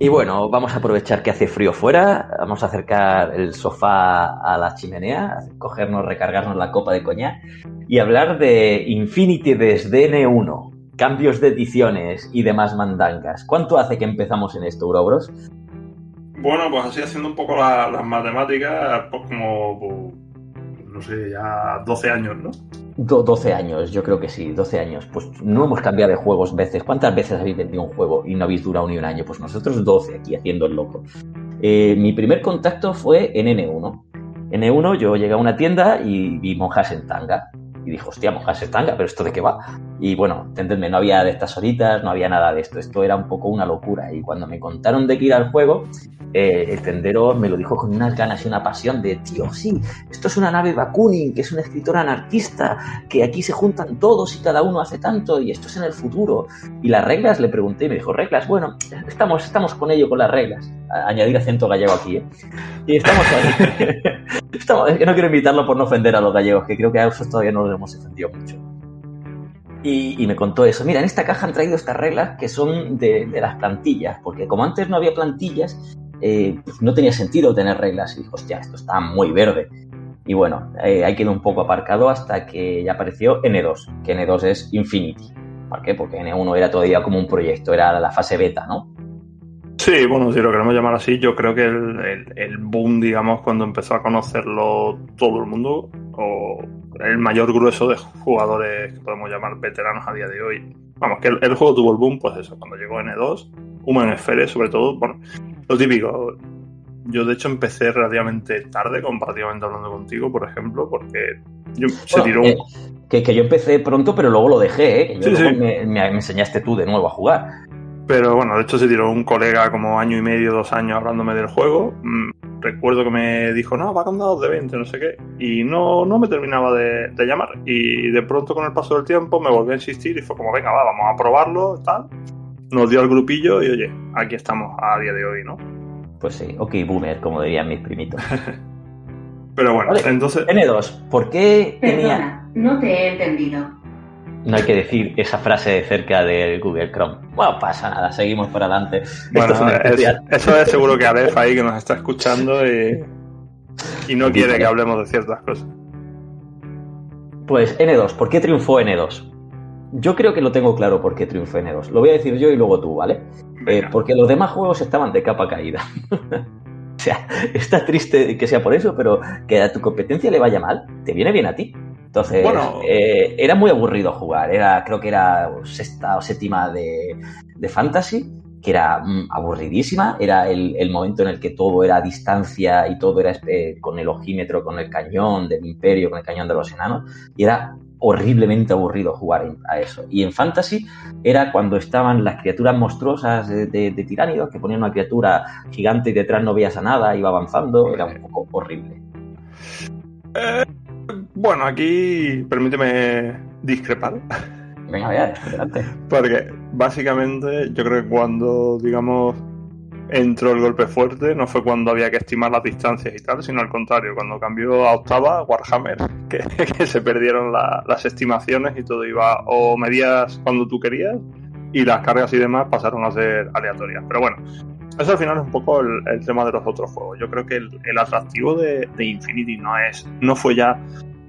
Y bueno, vamos a aprovechar que hace frío fuera, vamos a acercar el sofá a la chimenea, cogernos, recargarnos la copa de coñac y hablar de Infinity desde N1, cambios de ediciones y demás mandangas. ¿Cuánto hace que empezamos en esto, Urobros? Bueno, pues así haciendo un poco las matemáticas, pues como, no sé, ya 12 años, ¿no? 12 años, yo creo que sí, 12 años. Pues no hemos cambiado de juegos veces. ¿Cuántas veces habéis vendido un juego y no habéis durado ni un año? Pues nosotros 12 aquí haciendo el loco. Mi primer contacto fue en N1. En N1 yo llegué a una tienda y vi monjas en tanga. Y dije, hostia, monjas en tanga, ¿pero esto de qué va? Y bueno, entendedme, no había de estas horitas, no había nada de esto. Esto era un poco una locura. Y cuando me contaron de que ir al juego, el tendero me lo dijo con unas ganas y una pasión de, tío, sí, esto es una nave Bakunin, que es un escritor anarquista, que aquí se juntan todos y cada uno hace tanto, y esto es en el futuro. Y las reglas, le pregunté y me dijo, reglas, bueno, estamos con ello, con las reglas. Añadir acento gallego aquí, ¿eh? Y estamos ahí. Es que no quiero invitarlo por no ofender a los gallegos, que creo que a esos todavía no los hemos ofendido mucho. Y me contó eso. Mira, en esta caja han traído estas reglas que son de las plantillas, porque como antes no había plantillas, pues no tenía sentido tener reglas. Y dijo, hostia, esto está muy verde. Y bueno, ahí quedó un poco aparcado hasta que ya apareció N2, que N2 es Infinity. ¿Por qué? Porque N1 era todavía como un proyecto, era la fase beta, ¿no? Sí, bueno, si lo queremos llamar así, yo creo que el boom, digamos, cuando empezó a conocerlo todo el mundo, o el mayor grueso de jugadores que podemos llamar veteranos a día de hoy. Vamos, que el juego tuvo el boom, pues eso, cuando llegó N2, Human Sphere sobre todo, bueno, lo típico. Yo de hecho empecé relativamente tarde, comparativamente hablando contigo, por ejemplo, porque se tiró un... que yo empecé pronto, pero luego lo dejé, que Sí, luego sí. me enseñaste tú de nuevo a jugar. Pero bueno, de hecho se tiró un colega como año y medio, 2 años hablándome del juego. Recuerdo que me dijo, no, va con dados de 20, no sé qué. Y no me terminaba de llamar. Y de pronto con el paso del tiempo me volví a insistir y fue como, venga, va, vamos a probarlo, tal. Nos dio el grupillo y oye, aquí estamos a día de hoy, ¿no? Pues sí, ok, boomer, como dirían mis primitos. Pero bueno, vale, entonces... N2, ¿por qué tenía...? Perdona, no te he entendido. No hay que decir esa frase cerca del Google Chrome. Bueno, pasa nada, seguimos para adelante. Bueno, Esto es un especial. eso es seguro que Aleph ahí que nos está escuchando y no quiere que hablemos de ciertas cosas. Pues N2, ¿por qué triunfó N2? Yo creo que lo tengo claro por qué triunfó N2. Lo voy a decir yo y luego tú, ¿vale? Porque los demás juegos estaban de capa caída. O sea, está triste que sea por eso, pero que a tu competencia le vaya mal, te viene bien a ti. Entonces, bueno, era muy aburrido jugar. Creo que era sexta o séptima de Fantasy, que era aburridísima. Era el momento en el que todo era a distancia y todo era con el ojímetro, con el cañón del Imperio, con el cañón de los enanos. Y era horriblemente aburrido jugar a eso. Y en Fantasy era cuando estaban las criaturas monstruosas de tiránidos, que ponían una criatura gigante y detrás no veías a nada, iba avanzando. Era un poco horrible. Bueno, aquí permíteme discrepar. Venga, vea, adelante. Porque básicamente yo creo que cuando, digamos, entró el golpe fuerte, no fue cuando había que estimar las distancias y tal, sino al contrario, cuando cambió a octava, Warhammer, que se perdieron las estimaciones y todo iba o medías cuando tú querías y las cargas y demás pasaron a ser aleatorias. Pero bueno, eso al final es un poco el tema de los otros juegos. Yo creo que el atractivo de Infinity no fue ya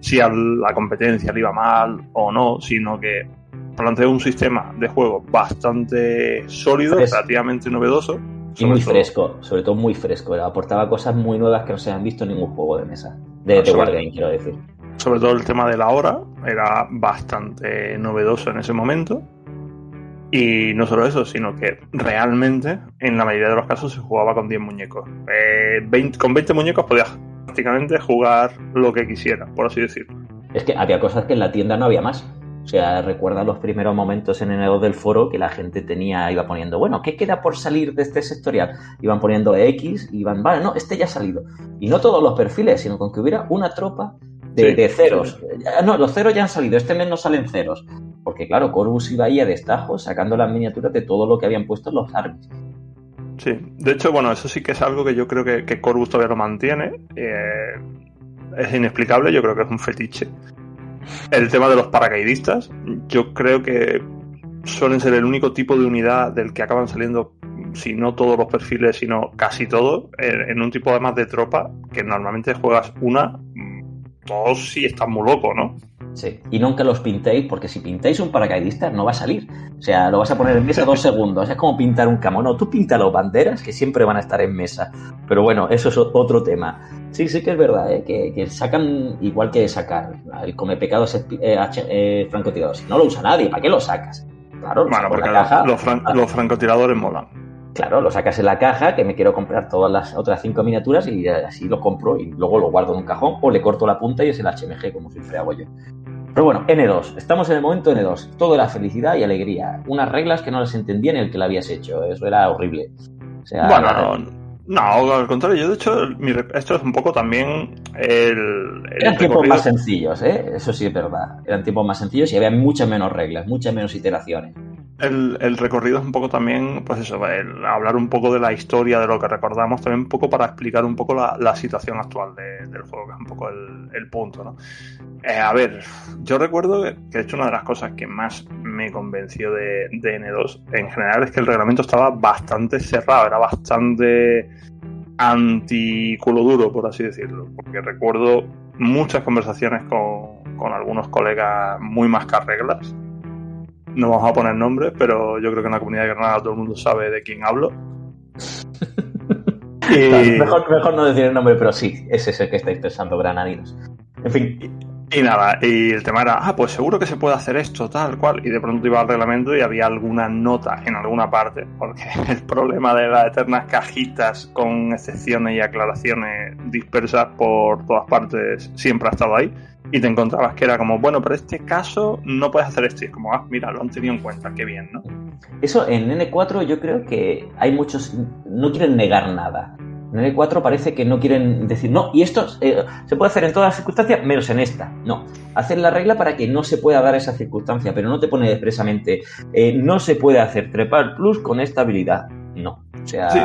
si a la competencia le iba mal o no, sino que planteó un sistema de juego bastante sólido, relativamente novedoso. Y muy fresco, sobre todo muy fresco. Aportaba cosas muy nuevas que no se han visto en ningún juego de mesa. De Wargame, quiero decir. Sobre todo el tema de la hora era bastante novedoso en ese momento. Y no solo eso, sino que realmente en la mayoría de los casos se jugaba con 10 muñecos. Con 20 muñecos podías prácticamente jugar lo que quisieras, por así decirlo. Es que había cosas que en la tienda no había más. O sea, recuerda los primeros momentos en enero del foro que la gente iba poniendo, bueno, ¿qué queda por salir de este sectorial? Iban poniendo X, iban, vale, no, este ya ha salido. Y no todos los perfiles, sino con que hubiera una tropa de ceros. Sí. No, los ceros ya han salido, este mes no salen ceros. Porque claro, Corvus iba ahí a destajo sacando las miniaturas de todo lo que habían puesto en los armies. Sí, de hecho, bueno, eso sí que es algo que yo creo que Corvus todavía lo mantiene. Es inexplicable, yo creo que es un fetiche. El tema de los paracaidistas, yo creo que suelen ser el único tipo de unidad del que acaban saliendo si no todos los perfiles, sino casi todos, en un tipo además de tropa, que normalmente juegas todos sí están muy locos, ¿no? Sí, y nunca los pintéis, porque si pintáis un paracaidista no va a salir. O sea, lo vas a poner en mesa 2 segundos. Es como pintar un camo. No, tú pinta las banderas, que siempre van a estar en mesa. Pero bueno, eso es otro tema. Sí que es verdad, que sacan, igual que sacar el come pecados francotirador. Si no lo usa nadie, ¿para qué lo sacas? Claro, bueno, porque la caja, los francotiradores molan. Claro, lo sacas en la caja, que me quiero comprar todas las otras 5 miniaturas y así lo compro y luego lo guardo en un cajón o le corto la punta y es el HMG, como siempre hago yo. Pero bueno, N2, estamos en el momento N2, todo era felicidad y alegría, unas reglas que no las entendía ni el que la habías hecho, eso era horrible. O sea, bueno, no, al contrario, yo de hecho, esto es un poco también eran tiempos más sencillos, eso sí es verdad, eran tiempos más sencillos y había muchas menos reglas, muchas menos iteraciones. El recorrido es un poco también, pues eso, hablar un poco de la historia, de lo que recordamos, también un poco para explicar un poco la situación actual del juego, que es un poco el punto, ¿no? A ver, yo recuerdo que de hecho una de las cosas que más me convenció de N2 en general es que el reglamento estaba bastante cerrado, era bastante anti-culo duro, por así decirlo, porque recuerdo muchas conversaciones con algunos colegas muy mascarreglas. No vamos a poner nombres, pero yo creo que en la comunidad de Granada todo el mundo sabe de quién hablo. Mejor no decir el nombre, pero sí, ese es el que estáis pensando, granadinos. En fin. Y nada, y el tema era, pues seguro que se puede hacer esto, tal cual. Y de pronto iba al reglamento y había alguna nota en alguna parte, porque el problema de las eternas cajitas con excepciones y aclaraciones dispersas por todas partes siempre ha estado ahí. Y te encontrabas que era como, bueno, pero este caso no puedes hacer esto. Y es como, mira, lo han tenido en cuenta, qué bien, ¿no? Eso en N4 yo creo que hay muchos, no quieren negar nada. En N4 parece que no quieren decir, no, y esto se puede hacer en todas las circunstancias, menos en esta. No, hacen la regla para que no se pueda dar esa circunstancia, pero no te pone expresamente, no se puede hacer trepar plus con esta habilidad. No, o sea... Sí.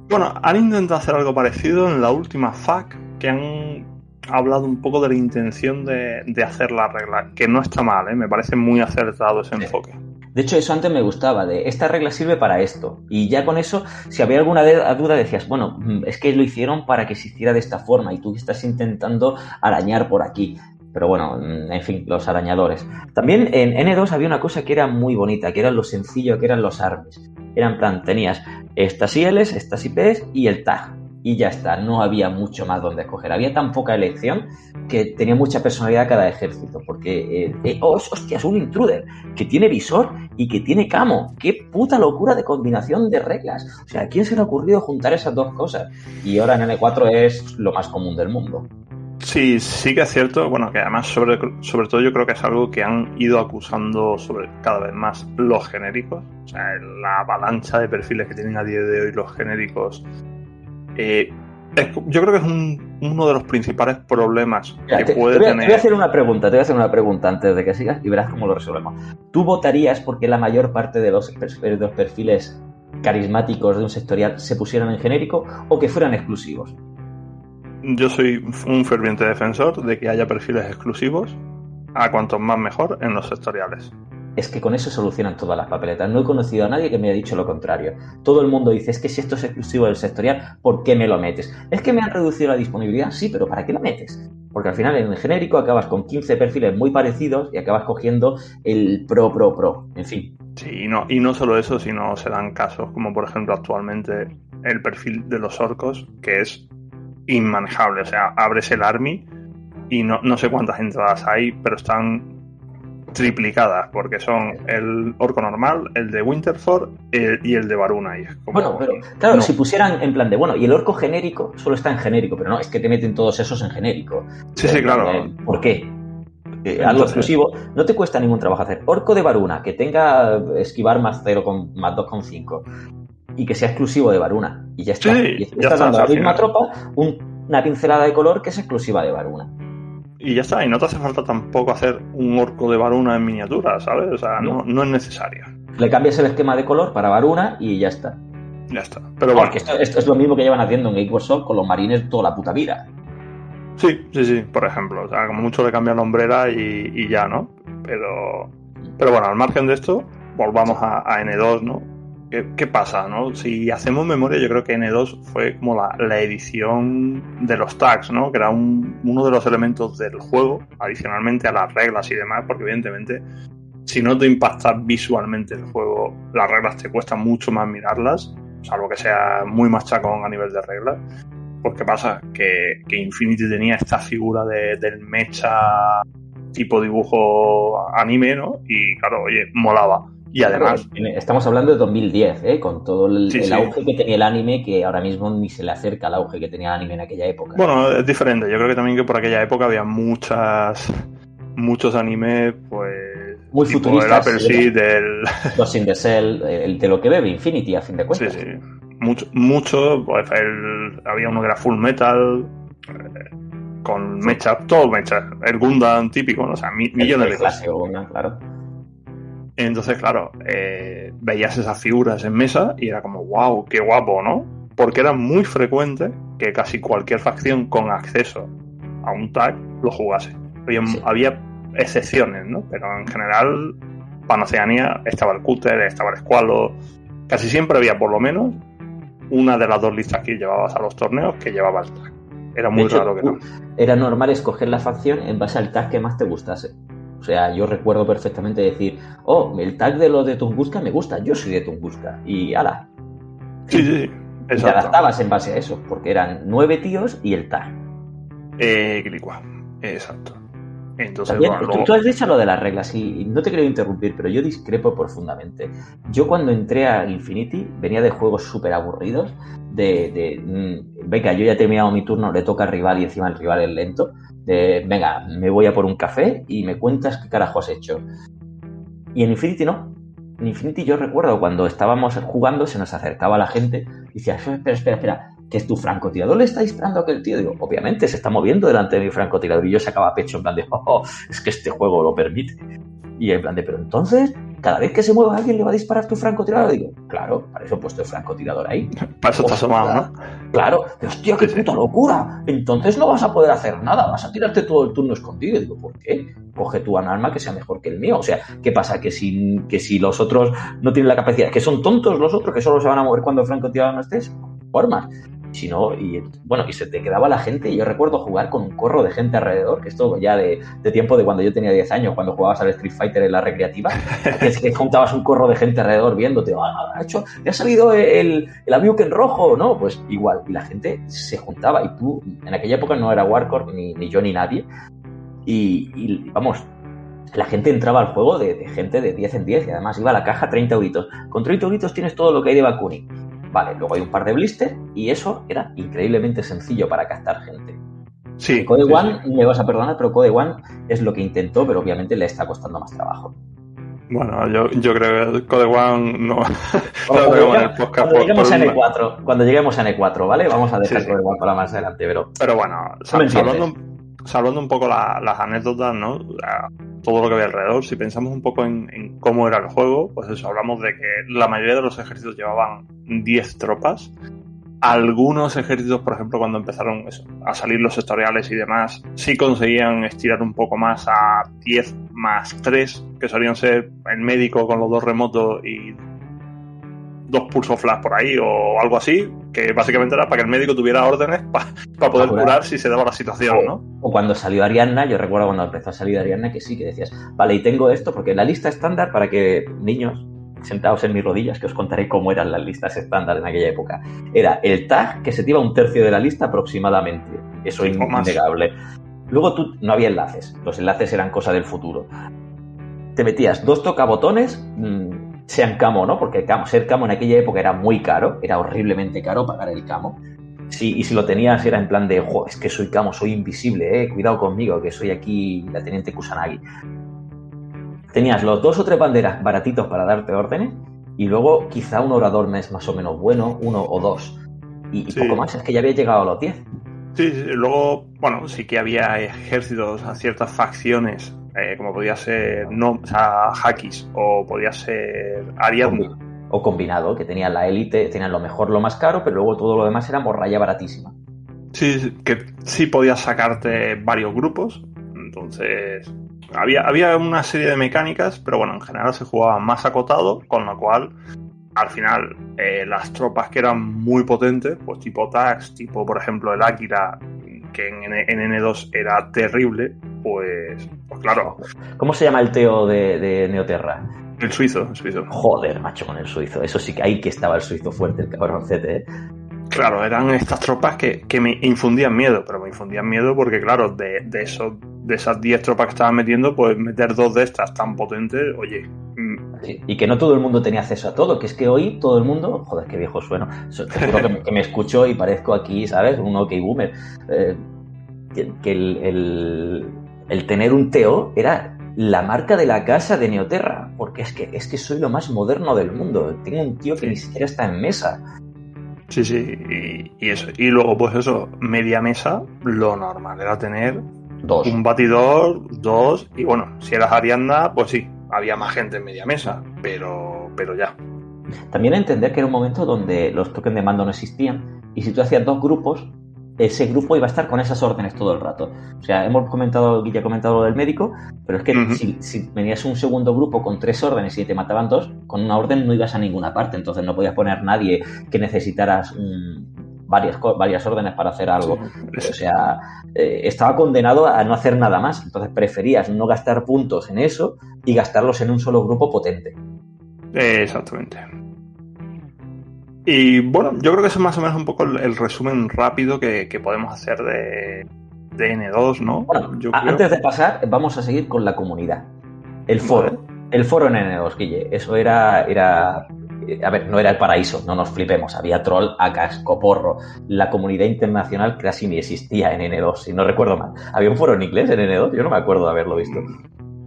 Bueno, han intentado hacer algo parecido en la última FAQ, que han hablado un poco de la intención de hacer la regla, que no está mal, me parece muy acertado ese enfoque. De hecho, eso antes me gustaba, de esta regla sirve para esto. Y ya con eso, si había alguna duda, decías, bueno, es que lo hicieron para que se hiciera de esta forma y tú estás intentando arañar por aquí. Pero bueno, en fin, los arañadores. También en N2 había una cosa que era muy bonita, que era lo sencillo, que eran los armies. Era en plan, tenías estas ILs, estas IPs y el tag. Y ya está, no había mucho más donde escoger. Había tan poca elección que tenía mucha personalidad cada ejército. Porque, hostia, es un intruder que tiene visor y que tiene camo. ¡Qué puta locura de combinación de reglas! O sea, ¿a quién se le ha ocurrido juntar esas dos cosas? Y ahora en N4 es lo más común del mundo. Sí, sí que es cierto. Bueno, que además sobre todo yo creo que es algo que han ido acusando sobre cada vez más los genéricos. O sea, la avalancha de perfiles que tienen a día de hoy los genéricos. Yo creo que es uno de los principales problemas que puede tener. Te voy a hacer una pregunta antes de que sigas y verás cómo lo resolvemos. ¿Tú votarías porque la mayor parte de los perfiles carismáticos de un sectorial se pusieran en genérico o que fueran exclusivos? Yo soy un ferviente defensor de que haya perfiles exclusivos, a cuantos más mejor, en los sectoriales. Es que con eso solucionan todas las papeletas. No he conocido a nadie que me haya dicho lo contrario. Todo el mundo dice, es que si esto es exclusivo del sectorial, ¿por qué me lo metes? Es que me han reducido la disponibilidad, sí, pero ¿para qué lo metes? Porque al final en el genérico acabas con 15 perfiles muy parecidos y acabas cogiendo el pro. En fin. Sí, y no solo eso, sino se dan casos como por ejemplo actualmente el perfil de los orcos, que es inmanejable. O sea, abres el army y no sé cuántas entradas hay, pero están triplicadas, porque son el orco normal, el de Winterford y el de Varuna. Y es como, bueno, pero claro, no. Si pusieran en plan de, bueno, y el orco genérico solo está en genérico, pero no, es que te meten todos esos en genérico. Sí, claro. ¿Por qué? Algo exclusivo, no te cuesta ningún trabajo hacer. Orco de Varuna, que tenga esquivar más 2,5 y que sea exclusivo de Varuna. Y ya está. Sí, y estás dando a la misma tropa una pincelada de color que es exclusiva de Varuna. Y ya está, y no te hace falta tampoco hacer un orco de Varuna en miniatura, ¿sabes? O sea, no es necesario. Le cambias el esquema de color para Varuna y ya está. Ya está. Pero bueno. Porque esto es lo mismo que llevan haciendo en Guild Wars Soul con los marines toda la puta vida. Sí, por ejemplo. O sea, como mucho le cambian la hombrera y ya, ¿no? Pero bueno, al margen de esto, volvamos a N2, ¿no? ¿Qué pasa, no? Si hacemos memoria, yo creo que N2 fue como la edición de los tags, ¿no? Que era uno de los elementos del juego, adicionalmente a las reglas y demás, porque evidentemente, si no te impacta visualmente el juego, las reglas te cuesta mucho más mirarlas, salvo que sea muy machacón a nivel de reglas. Pues ¿qué pasa? Que Infinity tenía esta figura del mecha tipo dibujo anime, ¿no? Y claro, oye, molaba. Y además... Estamos hablando de 2010, con todo el auge sí. que tenía el anime, que ahora mismo ni se le acerca al auge que tenía el anime en aquella época. Bueno, es diferente. Yo creo que también que por aquella época había muchos animes, pues... Muy tipo futuristas. el Apple Seed, del... Los in the Cell, el de lo que bebe Infinity, a fin de cuentas. Sí. Mucho, pues había uno que era Full Metal... con mecha, todo mecha. El Gundam típico, ¿no? O sea, millones de cosas. Claro. Entonces, claro, veías esas figuras en mesa y era como, wow, qué guapo, ¿no? Porque era muy frecuente que casi cualquier facción con acceso a un tag lo jugase. Había excepciones, ¿no? Pero en general, para Oceanía estaba el Cúter, estaba el Squalo. Casi siempre había por lo menos una de las dos listas que llevabas a los torneos que llevaba el tag. Era muy raro que no. Era normal escoger la facción en base al tag que más te gustase. O sea, yo recuerdo perfectamente decir, el tag de los de Tunguska me gusta, yo soy de Tunguska. Y ala. Sí, exacto. Y te adaptabas en base a eso, porque eran 9 tíos y el tag. Exacto. Entonces, también, tú has dicho lo de las reglas y no te quiero interrumpir, pero yo discrepo profundamente. Yo cuando entré a Infinity venía de juegos súper aburridos, venga, yo ya he terminado mi turno, le toca al rival y encima el rival es lento, venga, me voy a por un café y me cuentas qué carajo has hecho. Y en Infinity no. En Infinity yo recuerdo cuando estábamos jugando, se nos acercaba la gente y decía, espera, que es tu francotirador, le está disparando a aquel tío. Digo, obviamente se está moviendo delante de mi francotirador. Y yo sacaba pecho en plan de, es que este juego lo permite. Y en plan de, pero entonces, cada vez que se mueva alguien le va a disparar tu francotirador. Digo, claro, para eso he puesto el francotirador ahí. Para eso está asomado, ¿no? Claro, pero hostia, qué puta locura. Entonces no vas a poder hacer nada, vas a tirarte todo el turno escondido. Digo, ¿por qué? Coge tú un arma que sea mejor que el mío. O sea, ¿qué pasa? Que si los otros no tienen la capacidad, que son tontos los otros, que solo se van a mover cuando el francotirador no estés, formas. Si no, y se te quedaba la gente. Y yo recuerdo jugar con un corro de gente alrededor, que esto ya de tiempo de cuando yo tenía 10 años, cuando jugabas al Street Fighter en la recreativa, que juntabas un corro de gente alrededor viéndote, le ha salido el Aviuken rojo, ¿no? Pues igual, y la gente se juntaba, y tú, en aquella época no era Warcore, ni yo ni nadie, y vamos, la gente entraba al juego de gente de 10 en 10, y además iba a la caja 30 euritos. Con 30 euritos tienes todo lo que hay de Bakuni. Vale, luego hay un par de blisters y eso era increíblemente sencillo para captar gente. Sí. Code One, me vas a perdonar, pero Code One es lo que intentó, pero obviamente le está costando más trabajo. Bueno, yo creo que Code One no. Cuando lleguemos a N4, ¿vale? Vamos a dejar Code One para más adelante, pero bueno, salvando un poco las anécdotas, ¿no? Todo lo que había alrededor, si pensamos un poco en cómo era el juego, pues eso, hablamos de que la mayoría de los ejércitos llevaban 10 tropas. Algunos ejércitos, por ejemplo, cuando empezaron a salir los sectoriales y demás, sí conseguían estirar un poco más a 10 más 3, que solían ser el médico con los 2 remotos y 2 pulso flash por ahí o algo así, que básicamente era para que el médico tuviera órdenes para poder curar si se daba la situación, ¿no? O cuando salió Ariadna, yo recuerdo cuando empezó a salir Ariadna que sí, que decías, vale, y tengo esto, porque la lista estándar, para que niños sentados en mis rodillas, que os contaré cómo eran las listas estándar en aquella época, era el tag que se te iba un tercio de la lista aproximadamente, eso es innegable. Luego no había enlaces, los enlaces eran cosa del futuro. Te metías 2 tocabotones, sean camo, ¿no? Porque ser camo en aquella época era muy caro, era horriblemente caro pagar el camo. Sí, y si lo tenías era en plan de, es que soy camo, soy invisible, cuidado conmigo, que soy aquí la teniente Kusanagi. Tenías los 2 o 3 banderas baratitos para darte órdenes y luego quizá un orador más o menos bueno, 1 o 2. Y poco más, es que ya había llegado a los 10. Sí, luego, bueno, sí que había ejércitos a ciertas facciones, como podía ser Hakis o podía ser Ariadna. O combinado, que tenían la élite, tenían lo mejor, lo más caro, pero luego todo lo demás era morralla baratísima. Sí, que sí podías sacarte varios grupos, entonces había una serie de mecánicas, pero bueno, en general se jugaba más acotado, con lo cual al final las tropas que eran muy potentes, pues tipo Tax, tipo por ejemplo el Águila, que en N2 era terrible, pues claro. ¿Cómo se llama el Teo de Neoterra? El suizo. Joder, macho, con el suizo. Eso sí que ahí que estaba el suizo fuerte, el cabroncete, ¿eh? Claro, eran estas tropas que me infundían miedo, pero me infundían miedo porque, claro, de esas 10 tropas que estaban metiendo, pues meter 2 de estas tan potentes, oye. Sí, y que no todo el mundo tenía acceso a todo, que es que hoy todo el mundo, joder, qué viejo sueno, te juro que me escucho y parezco aquí, ¿sabes? Un OK Boomer. Que el tener un Teo era la marca de la casa de Neoterra, porque es que soy lo más moderno del mundo. Tengo un tío que ni siquiera está en mesa. Sí, y eso. Y luego, pues eso, media mesa, lo normal era tener 2. Un batidor, 2, y bueno, si eras Arianda, pues sí, había más gente en media mesa, pero ya. También entender que era un momento donde los tokens de mando no existían, y si tú hacías 2 grupos, ese grupo iba a estar con esas órdenes todo el rato. O sea, Guille ha comentado lo del médico, pero es que si venías un segundo grupo con 3 órdenes y te mataban 2, con una orden no ibas a ninguna parte, entonces no podías poner nadie que necesitaras varias órdenes para hacer algo. Sí. O sea, estaba condenado a no hacer nada más, entonces preferías no gastar puntos en eso y gastarlos en un solo grupo potente. Exactamente. Y bueno, yo creo que eso es más o menos un poco el resumen rápido que podemos hacer de N2, ¿no? Bueno, antes de pasar, vamos a seguir con la comunidad. El foro. Vale. El foro en N2, Guille. Eso era... A ver, no era el paraíso, no nos flipemos. Había troll a cascoporro. La comunidad internacional casi ni existía en N2, si no recuerdo mal. ¿Había un foro en inglés en N2? Yo no me acuerdo de haberlo visto.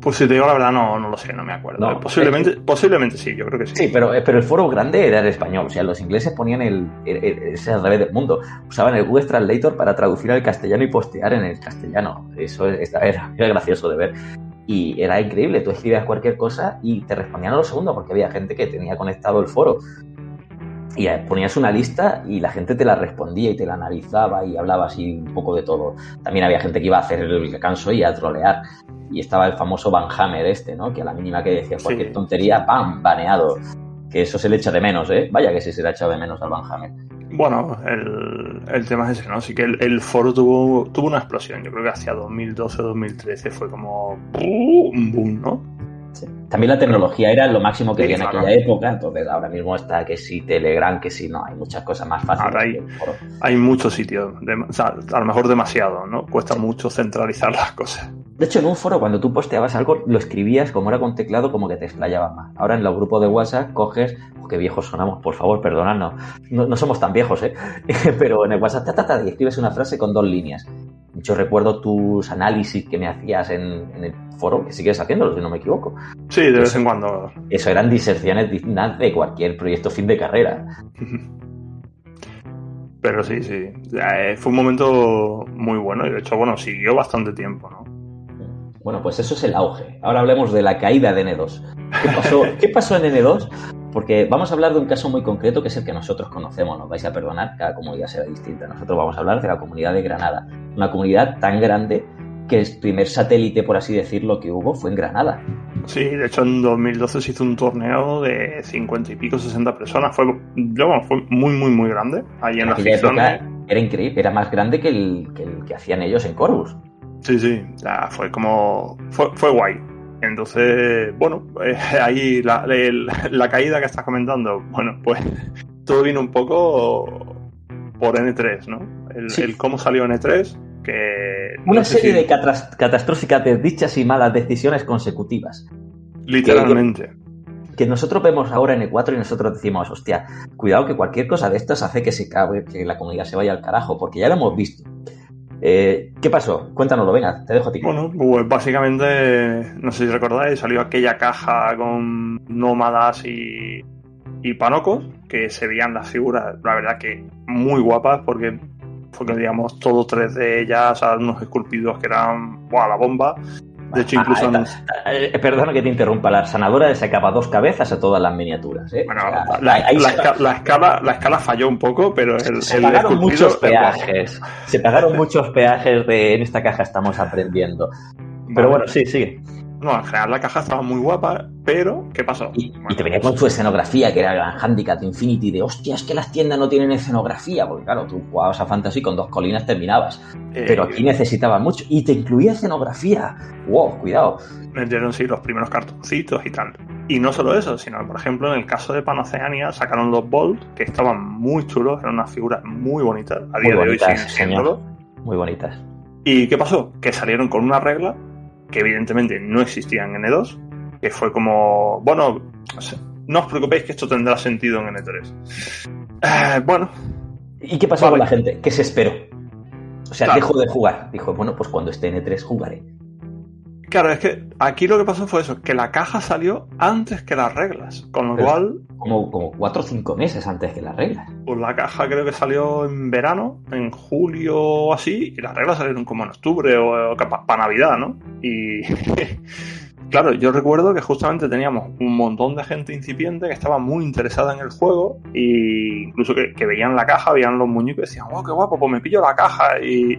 Pues si te digo la verdad, no lo sé, no me acuerdo. No, posiblemente sí, yo creo que sí. Sí, pero el foro grande era en español. O sea, los ingleses ponían ese al revés del mundo. Usaban el Google Translator para traducir al castellano y postear en el castellano. Eso era gracioso de ver. Y era increíble. Tú escribías cualquier cosa y te respondían a los segundos porque había gente que tenía conectado el foro. Y ponías una lista y la gente te la respondía y te la analizaba y hablaba así un poco de todo. También había gente que iba a hacer el descanso y a trolear. Y estaba el famoso banhammer ¿no? Que a la mínima que decía cualquier tontería, ¡pam!, baneado. Que eso se le echa de menos, ¿eh? Vaya que sí se le ha echado de menos al banhammer. Bueno, el tema es ese, ¿no? Así que el foro tuvo una explosión. Yo creo que hacia 2012 o 2013 fue como un boom, ¿no? Sí. También la tecnología era lo máximo que había en aquella época, entonces ahora mismo está que si Telegram, que si no, hay muchas cosas más fáciles. Ahora hay muchos sitios, o sea, a lo mejor demasiado, ¿no? Cuesta mucho centralizar las cosas. De hecho, en un foro, cuando tú posteabas algo, lo escribías como era con teclado, como que te explayabas más. Ahora en los grupos de WhatsApp coges... qué viejos sonamos, por favor, perdonadnos. No somos tan viejos, ¿eh? Pero en el WhatsApp, y escribes una frase con 2 líneas. Yo recuerdo tus análisis que me hacías en el foro, que sigues haciéndolo, si no me equivoco. Sí, de vez en cuando. Eso eran diserciones dignas de cualquier proyecto fin de carrera. Pero sí. Fue un momento muy bueno y de hecho, bueno, siguió bastante tiempo, ¿no? Bueno, pues eso es el auge. Ahora hablemos de la caída de N2. ¿Qué pasó en N2? Porque vamos a hablar de un caso muy concreto que es el que nosotros conocemos, nos vais a perdonar, cada comunidad será distinta. Nosotros vamos a hablar de la comunidad de Granada, una comunidad tan grande que el primer satélite, por así decirlo, que hubo fue en Granada. Sí, de hecho en 2012 se hizo un torneo de 50 y pico, 60 personas, fue muy grande, ahí en la ficción. Era increíble, era más grande que el que hacían ellos en Corvus. Sí, fue guay. Entonces, bueno, ahí la caída que estás comentando, bueno, pues todo vino un poco por N3, ¿no? El cómo salió N3, que... Una serie de catastróficas desdichas y malas decisiones consecutivas. Literalmente. Que nosotros vemos ahora en N4 y nosotros decimos, hostia, cuidado que cualquier cosa de estas hace que la comunidad se vaya al carajo, porque ya lo hemos visto. ¿Qué pasó? Cuéntanoslo, venga, te dejo a ti. Bueno, pues básicamente, no sé si recordáis, salió aquella caja con nómadas y panocos, que se veían las figuras, la verdad que muy guapas, porque digamos, todos 3 de ellas, unos esculpidos que eran, la bomba. De hecho, incluso... Perdona que te interrumpa, la sanadora le sacaba 2 cabezas a todas las miniaturas, ¿eh? Bueno, la escala falló un poco, pero se pagaron muchos peajes. Se pagaron muchos peajes en esta caja estamos aprendiendo. Pero bueno, sí, sigue. No, en general la caja estaba muy guapa, pero ¿qué pasó? Y te venía con su escenografía, que era el gran handicap de Infinity, de hostia, es que las tiendas no tienen escenografía, porque claro, tú jugabas a Fantasy con 2 colinas terminabas, pero aquí necesitaba mucho, y te incluía escenografía. Wow, cuidado. Metieron, sí, los primeros cartoncitos y tal. Y no solo eso, sino, por ejemplo, en el caso de Panoceania sacaron los Bolt, que estaban muy chulos, eran unas figuras muy bonitas, a día de hoy siguen siéndolo. Muy bonitas. ¿Y qué pasó? Que salieron con una regla que evidentemente no existía en N2, que fue como, bueno, no os preocupéis que esto tendrá sentido en N3. Bueno. ¿Y qué pasó con la gente? Que se esperó. O sea, dejó de jugar. Dijo, bueno, pues cuando esté N3 jugaré. Claro, es que aquí lo que pasó fue eso, que la caja salió antes que las reglas, con lo cual... Como 4 o 5 meses antes que las reglas. Pues la caja creo que salió en verano, en julio o así, y las reglas salieron como en octubre o para Navidad, ¿no? Y... Claro, yo recuerdo que justamente teníamos un montón de gente incipiente que estaba muy interesada en el juego e incluso que veían la caja, veían los muñecos y decían, ¡wow, qué guapo! Pues me pillo la caja. Y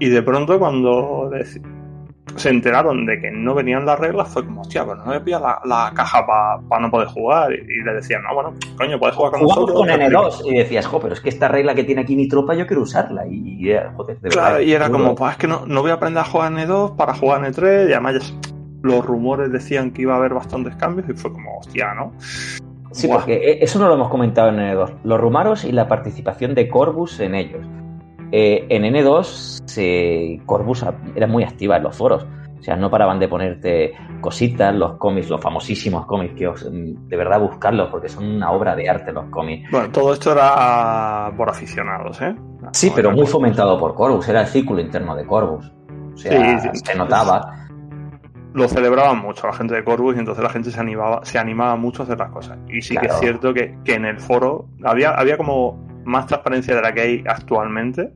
de pronto cuando se enteraron de que no venían las reglas fue como, hostia, pues no me pillas la caja para no poder jugar. Y le decían, no, bueno, coño, puedes jugar con nosotros. Con N2 y decías, jo, pero es que esta regla que tiene aquí mi tropa yo quiero usarla. Y joder, de claro, verdad, y era como, pues es que no voy a aprender a jugar N2 para jugar N3 y además los rumores decían que iba a haber bastantes cambios y fue como, hostia, ¿no? Sí, porque eso no lo hemos comentado en N2. Los rumores y la participación de Corvus en ellos. En N2 Corvus era muy activa en los foros. O sea, no paraban de ponerte cositas, los cómics, los famosísimos cómics, que de verdad buscarlos porque son una obra de arte los cómics. Bueno, todo esto era por aficionados, ¿eh? Sí, pero muy fomentado por Corvus. Era el círculo interno de Corvus. O sea, sí, se notaba. Lo celebraban mucho la gente de Corvus y entonces la gente se animaba mucho a hacer las cosas. Y sí, claro, que es cierto que en el foro había como más transparencia de la que hay actualmente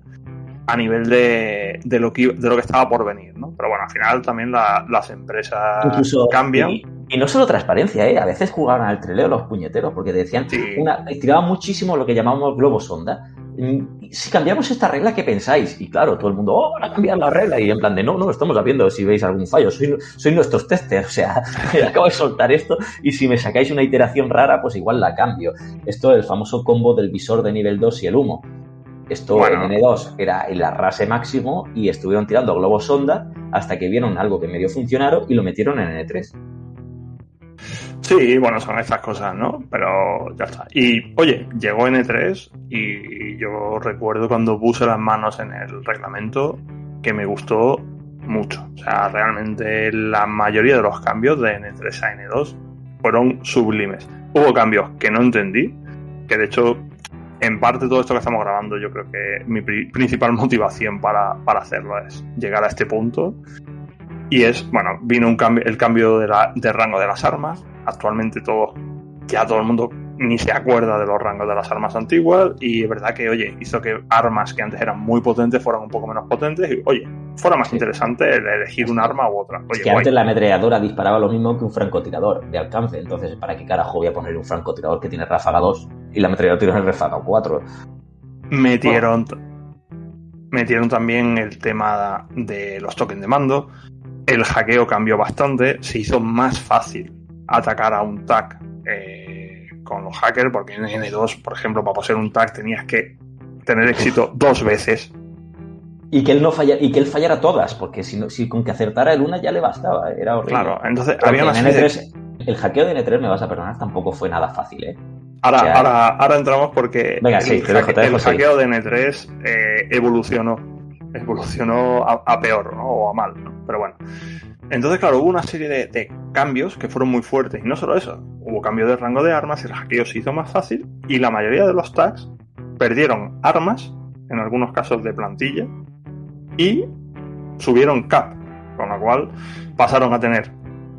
a nivel de lo que estaba por venir, ¿no? Pero bueno, al final también las empresas incluso cambian. Y no solo transparencia, ¿eh? A veces jugaban al treleo los puñeteros porque decían, tiraban muchísimo lo que llamábamos globo sonda. Si cambiamos esta regla, ¿qué pensáis? Y claro, todo el mundo, van a cambiar la regla. Y en plan de, no, estamos viendo si veis algún fallo. Soy nuestros testers, o sea, acabo de soltar esto y si me sacáis una iteración rara, pues igual la cambio. Esto es el famoso combo del visor de nivel 2 y el humo. Esto en N2 era el arrase máximo y estuvieron tirando globos sonda hasta que vieron algo que medio funcionaron y lo metieron en N3. Sí, bueno, son estas cosas, ¿no? Pero ya está. Y, oye, llegó N3 y yo recuerdo cuando puse las manos en el reglamento que me gustó mucho. O sea, realmente la mayoría de los cambios de N3 a N2 fueron sublimes. Hubo cambios que no entendí, que de hecho, en parte todo esto que estamos grabando, yo creo que mi principal motivación para hacerlo es llegar a este punto. Y es, bueno, vino el cambio de rango de las armas. Actualmente todo el mundo ni se acuerda de los rangos de las armas antiguas y es verdad que, oye, hizo que armas que antes eran muy potentes fueran un poco menos potentes y, oye, fuera más interesante elegir un arma u otra. Oye, es que antes la ametralladora disparaba lo mismo que un francotirador de alcance, entonces ¿para qué carajo voy a poner un francotirador que tiene ráfaga 2 y la ametralladora tiene ráfaga 4? Metieron también el tema de los tokens de mando. El hackeo cambió bastante, se hizo más fácil atacar a un tag con los hackers, porque en N2, por ejemplo, para poseer un tag tenías que tener éxito 2 veces. Y que él fallara todas, porque si con que acertara el una ya le bastaba, era horrible. Claro, entonces había una N3, el hackeo de N3, me vas a perdonar, tampoco fue nada fácil, ¿eh? Ahora entramos porque venga, el hackeo de N3 evolucionó a peor, ¿no? O a mal, ¿no? Pero bueno. Entonces, claro, hubo una serie de cambios que fueron muy fuertes. Y no solo eso, hubo cambio de rango de armas, el hackeo se hizo más fácil y la mayoría de los tags perdieron armas, en algunos casos de plantilla, y subieron cap, con lo cual pasaron a tener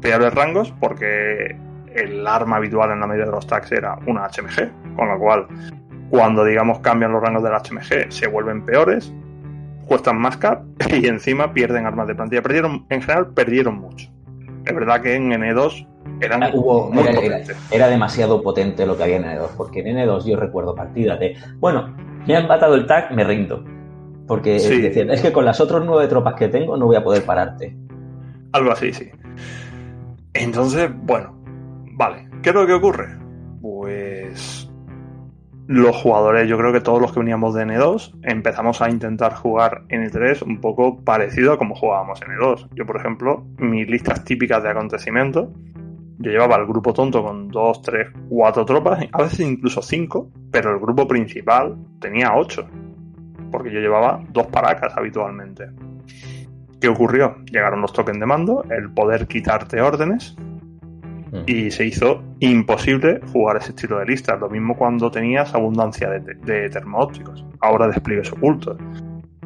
peores rangos porque el arma habitual en la mayoría de los tags era una HMG, con lo cual cuando, digamos, cambian los rangos del HMG se vuelven peores, cuestan más cap y encima pierden armas de plantilla. En general perdieron mucho. Es verdad que en N2 era demasiado potente lo que había en N2, porque en N2 yo recuerdo partidas de, bueno, me ha empatado el tag, me rindo. Porque decían, es que con las otras 9 tropas que tengo no voy a poder pararte. Algo así, sí. Entonces, bueno, vale. ¿Qué es lo que ocurre? Pues los jugadores, yo creo que todos los que veníamos de N2 empezamos a intentar jugar N3 un poco parecido a como jugábamos N2. Yo, por ejemplo, mis listas típicas de acontecimientos, yo llevaba el grupo tonto con 2, 3, 4 tropas, a veces incluso 5, pero el grupo principal tenía 8, porque yo llevaba 2 paracas habitualmente. ¿Qué ocurrió? Llegaron los tokens de mando, el poder quitarte órdenes, y se hizo imposible jugar ese estilo de listas. Lo mismo cuando tenías abundancia de termoópticos, ahora despliegues ocultos.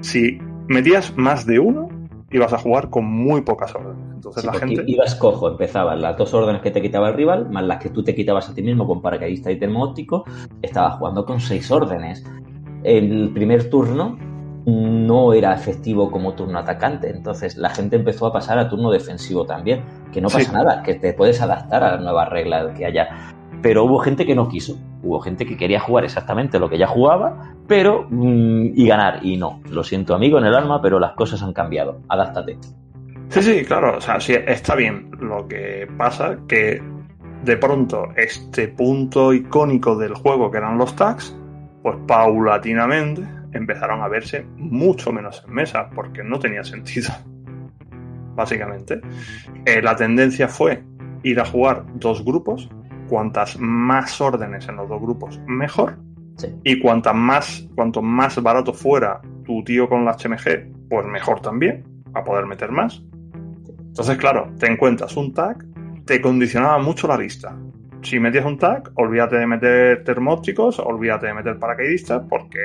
Si metías más de uno, ibas a jugar con muy pocas órdenes. Entonces sí, la gente... ibas cojo, empezaban las 2 órdenes que te quitaba el rival, más las que tú te quitabas a ti mismo con paracaidista y termoóptico, estabas jugando con 6 órdenes. El primer turno no era efectivo como turno atacante, entonces la gente empezó a pasar a turno defensivo también, que no pasa nada, que te puedes adaptar a las nuevas reglas que haya, pero hubo gente que no quiso, hubo gente que quería jugar exactamente lo que ya jugaba, pero y ganar, y no, lo siento amigo en el alma, pero las cosas han cambiado, adáptate. Sí, claro, o sea, sí, está bien. Lo que pasa que de pronto este punto icónico del juego que eran los tags, pues paulatinamente empezaron a verse mucho menos en mesa, porque no tenía sentido, básicamente. La tendencia fue ir a jugar 2 grupos, cuantas más órdenes en los 2 grupos, mejor. Sí. Y cuanto más barato fuera tu tío con la HMG, pues mejor también, para poder meter más. Entonces, claro, te encuentras un tag, te condicionaba mucho la lista. Si metías un tag, olvídate de meter termópticos, olvídate de meter paracaidistas, porque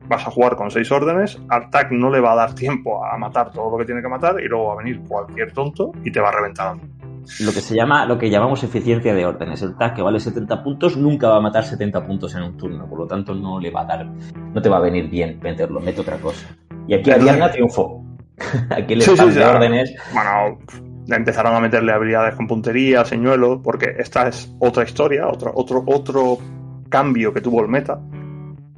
vas a jugar con 6 órdenes, al tag no le va a dar tiempo a matar todo lo que tiene que matar y luego va a venir cualquier tonto y te va a reventar. Lo que llamamos eficiencia de órdenes. El tag que vale 70 puntos nunca va a matar 70 puntos en un turno, por lo tanto no le va a dar, no te va a venir bien meterlo, mete otra cosa. Y aquí Ariadna triunfó. Aquí el spam de órdenes. Bueno, empezaron a meterle habilidades con puntería, señuelo, porque esta es otra historia, otro cambio que tuvo el meta.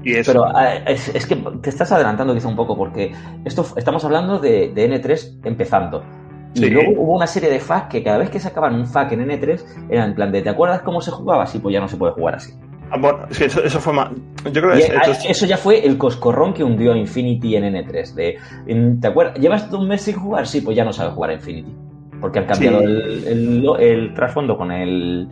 Y es... Pero es que te estás adelantando quizá un poco, porque estamos hablando de N3 empezando. Y sí. Luego hubo una serie de FAQ que cada vez que sacaban un FAQ en N3 era en plan de ¿te acuerdas cómo se jugaba? Sí, pues ya no se puede jugar así. Bueno, sí, eso fue más... Yo creo que eso ya fue el coscorrón que hundió a Infinity en N3. ¿Te acuerdas? ¿Llevas un mes sin jugar? Sí, pues ya no sabes jugar a Infinity. Porque han cambiado el trasfondo con el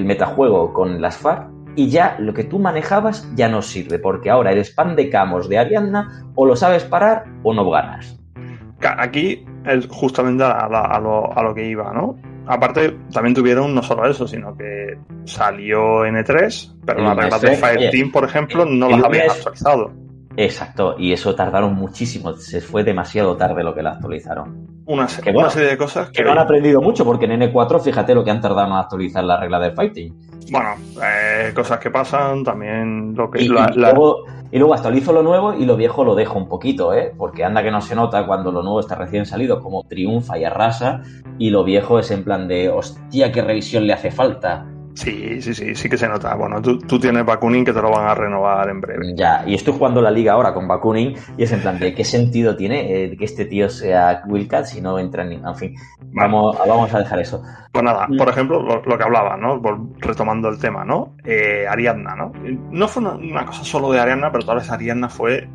metajuego con las FAQ, y ya lo que tú manejabas ya no sirve, porque ahora el spam de Camos de Ariadna o lo sabes parar o no ganas. Aquí es justamente a lo que iba, ¿no? Aparte, también tuvieron no solo eso, sino que salió N3, pero las reglas de Fireteam, por ejemplo, no las habían actualizado. Exacto, y eso tardaron muchísimo, se fue demasiado tarde lo que la actualizaron. Una serie de cosas que no han aprendido mucho, porque en N4 fíjate lo que han tardado en actualizar la regla del fighting. Bueno, cosas que pasan, también lo que... Y luego actualizo lo nuevo y lo viejo lo dejo un poquito, porque anda que no se nota cuando lo nuevo está recién salido, como triunfa y arrasa, y lo viejo es en plan de, hostia, qué revisión le hace falta. Sí que se nota. Bueno, tú tienes Bakunin que te lo van a renovar en breve. Ya, y estoy jugando la liga ahora con Bakunin y es en plan de qué sentido tiene que este tío sea Wildcat si no entra en fin. Vamos a dejar eso. Pues nada, por ejemplo, lo que hablaba, ¿no? Retomando el tema, ¿no? Ariadna, ¿no? No fue una cosa solo de Ariadna, pero tal vez Ariadna fue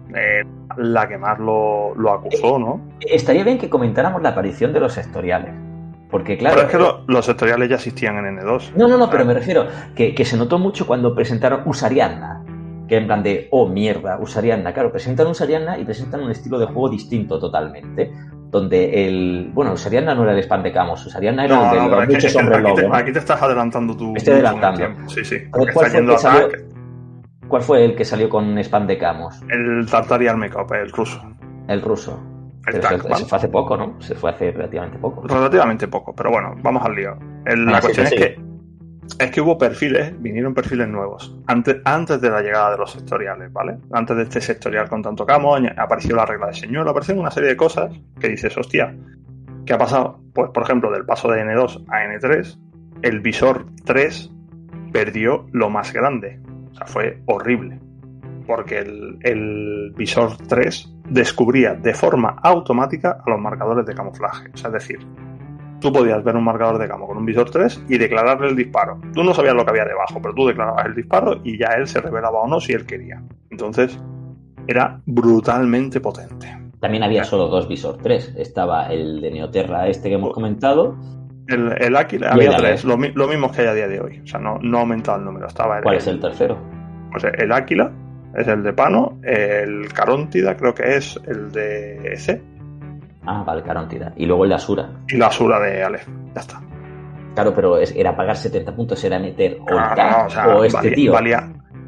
la que más lo acusó, ¿no? Estaría bien que comentáramos la aparición de los sectoriales. Porque claro... Pero es que los sectoriales ya existían en N2. No, pero me refiero que se notó mucho cuando presentaron Usariadna. Que en plan de, oh mierda, Usariadna. Claro, presentan Usariadna y presentan un estilo de juego distinto totalmente. Donde Usariadna no era el spam de Camos, Usariadna era el de los muchos hombres lobos. Aquí te estás adelantando tú. Estoy adelantando. Sí. ¿Cuál fue el que salió con spam de Camos? El Tartarian Makeup, el ruso. El ruso. Eso fue hace poco, ¿no? Se fue hace relativamente poco. Relativamente poco, pero bueno, vamos al lío. La cuestión es que hubo vinieron perfiles nuevos. Antes de la llegada de los sectoriales, ¿vale? Antes de este sectorial con tanto camo, apareció la regla de señuelo, aparecieron una serie de cosas que dices, hostia, ¿qué ha pasado? Pues, por ejemplo, del paso de N2 a N3, el visor 3 perdió lo más grande. O sea, fue horrible. Porque el visor 3 descubría de forma automática a los marcadores de camuflaje. O sea, es decir, tú podías ver un marcador de camo con un visor 3 y declararle el disparo. Tú no sabías lo que había debajo, pero tú declarabas el disparo y ya él se revelaba o no si él quería. Entonces, era brutalmente potente. También había solo 2 visor 3. Estaba el de Neoterra que hemos comentado. El Aquila había 3, lo mismo que hay a día de hoy. O sea, no ha aumentado el número. ¿Cuál es el tercero? Pues el Aquila es el de Pano, el Caróntida creo que es el de EC. Ah, vale, Caróntida. Y luego el de Asura. Y la Asura de Aleph. Ya está. Claro, pero era pagar 70 puntos, era meter o tío.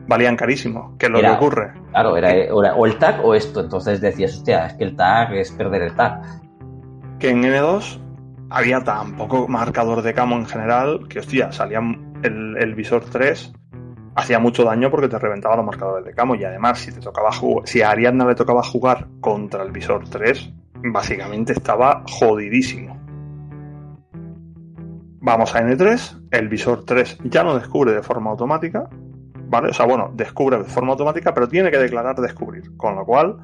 Valían carísimo, que es lo que ocurre. Claro, era o el tag o esto. Entonces decías, hostia, es que el tag es perder el tag. Que en N2 había tan poco marcador de camo en general que, hostia, salía el visor 3, hacía mucho daño porque te reventaba los marcadores de camo. Y además, si a Ariadna le tocaba jugar contra el visor 3, básicamente estaba jodidísimo. Vamos a N3, el visor 3 ya no descubre de forma automática, ¿vale? O sea, bueno, descubre de forma automática, pero tiene que declarar descubrir, con lo cual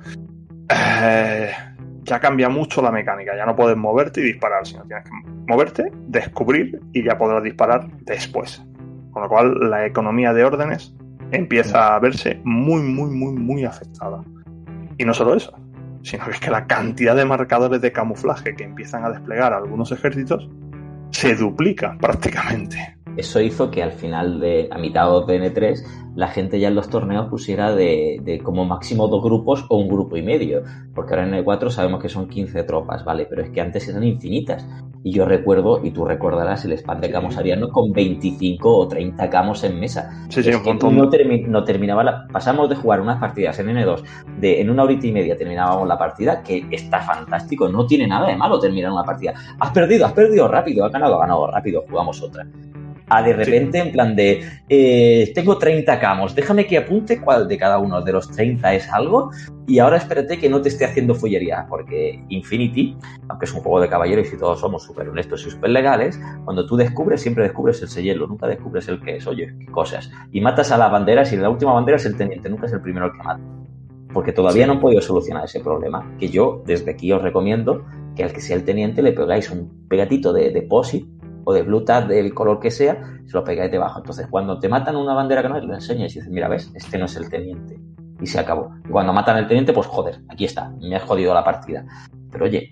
ya cambia mucho la mecánica. Ya no puedes moverte y disparar, sino tienes que moverte, descubrir y ya podrás disparar después. Con lo cual la economía de órdenes empieza a verse muy, muy, muy, muy afectada. Y no solo eso, sino que es que la cantidad de marcadores de camuflaje que empiezan a desplegar algunos ejércitos se duplica prácticamente. Eso hizo que al final, a mitad de N3, la gente ya en los torneos pusiera de como máximo 2 grupos o un grupo y medio. Porque ahora en N4 sabemos que son 15 tropas, ¿vale? Pero es que antes eran infinitas. Y yo recuerdo, y tú recordarás, el spam de camos ariano con 25 o 30 camos en mesa. Sí, un montón. No terminaba pasamos de jugar unas partidas en N2, en 1 horita y media terminábamos la partida, que está fantástico, no tiene nada de malo terminar una partida. Has perdido rápido, has ganado rápido, jugamos otra. De repente, en plan de tengo 30 camos, déjame que apunte cuál de cada uno de los 30 es algo, y ahora espérate que no te esté haciendo follería, porque Infinity, aunque es un juego de caballeros y todos somos súper honestos y súper legales, cuando tú descubres, siempre descubres el sellelo, nunca descubres el que es, oye, qué cosas, y matas a las banderas, y la última bandera es el teniente, nunca es el primero el que mata, porque todavía no han podido solucionar ese problema, que yo desde aquí os recomiendo que al que sea el teniente le pegáis un pegatito de POSIT o de blue tag del color que sea, se lo pegáis debajo. Entonces, cuando te matan una bandera que no es, lo enseñas y dices, mira, ves, este no es el teniente. Y se acabó. Y cuando matan al teniente, pues joder, aquí está, me has jodido la partida. Pero oye,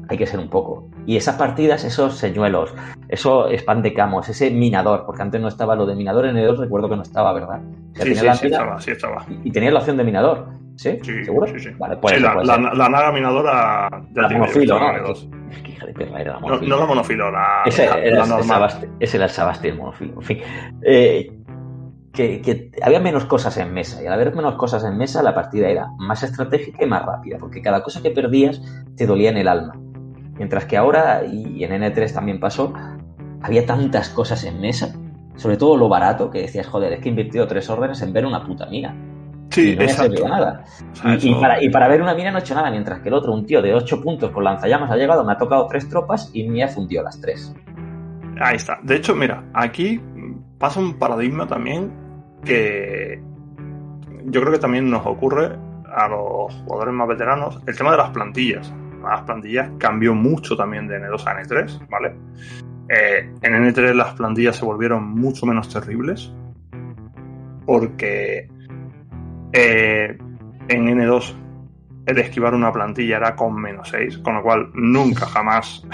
hay que ser un poco. Y esas partidas, esos señuelos, eso spam de camos, ese minador, porque antes no estaba lo de minador en N2, recuerdo que no estaba, ¿verdad? O sea, sí estaba. Y tenía la opción de minador. ¿Sí? ¿Seguro? Sí. Vale, pues la naga minadora de la monofilo, ¿no? Es que hija de perra era la monofilo. No la monofilo, la normal. Ese era el Sabasti, el monofilo. En fin. Que había menos cosas en mesa, y al haber menos cosas en mesa, la partida era más estratégica y más rápida, porque cada cosa que perdías te dolía en el alma. Mientras que ahora, y en N3 también pasó, había tantas cosas en mesa, sobre todo lo barato, que decías, joder, es que he invertido 3 órdenes en ver una puta mina. Sí, y no me ha servido nada. Y para ver una mina no he hecho nada, mientras que el otro, un tío de 8 puntos con lanzallamas, ha llegado, me ha tocado 3 tropas y me ha fundido las 3. Ahí está. De hecho, mira, aquí pasa un paradigma también que yo creo que también nos ocurre a los jugadores más veteranos, el tema de las plantillas. Las plantillas cambió mucho también de N2 a N3, ¿vale? En N3 las plantillas se volvieron mucho menos terribles porque en N2 el esquivar una plantilla era con -6, con lo cual nunca jamás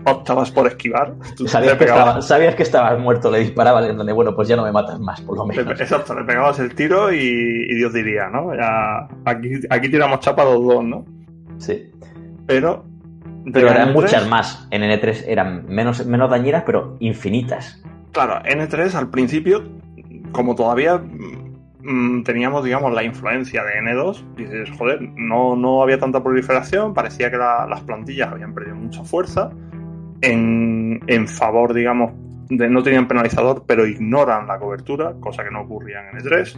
optabas por esquivar. Sabías que estabas muerto, le disparabas en donde, bueno, pues ya no me matas más, por lo menos. Exacto, le pegabas el tiro y Dios diría, ¿no? Ya, aquí tiramos chapa los dos, ¿no? Sí. Pero eran N3, muchas más. En N3 eran menos dañinas, pero infinitas. Claro, N3 al principio, como todavía teníamos, digamos, la influencia de N2, dices, joder, no había tanta proliferación, parecía que las plantillas habían perdido mucha fuerza en favor, digamos, no tenían penalizador, pero ignoran la cobertura, cosa que no ocurría en N3.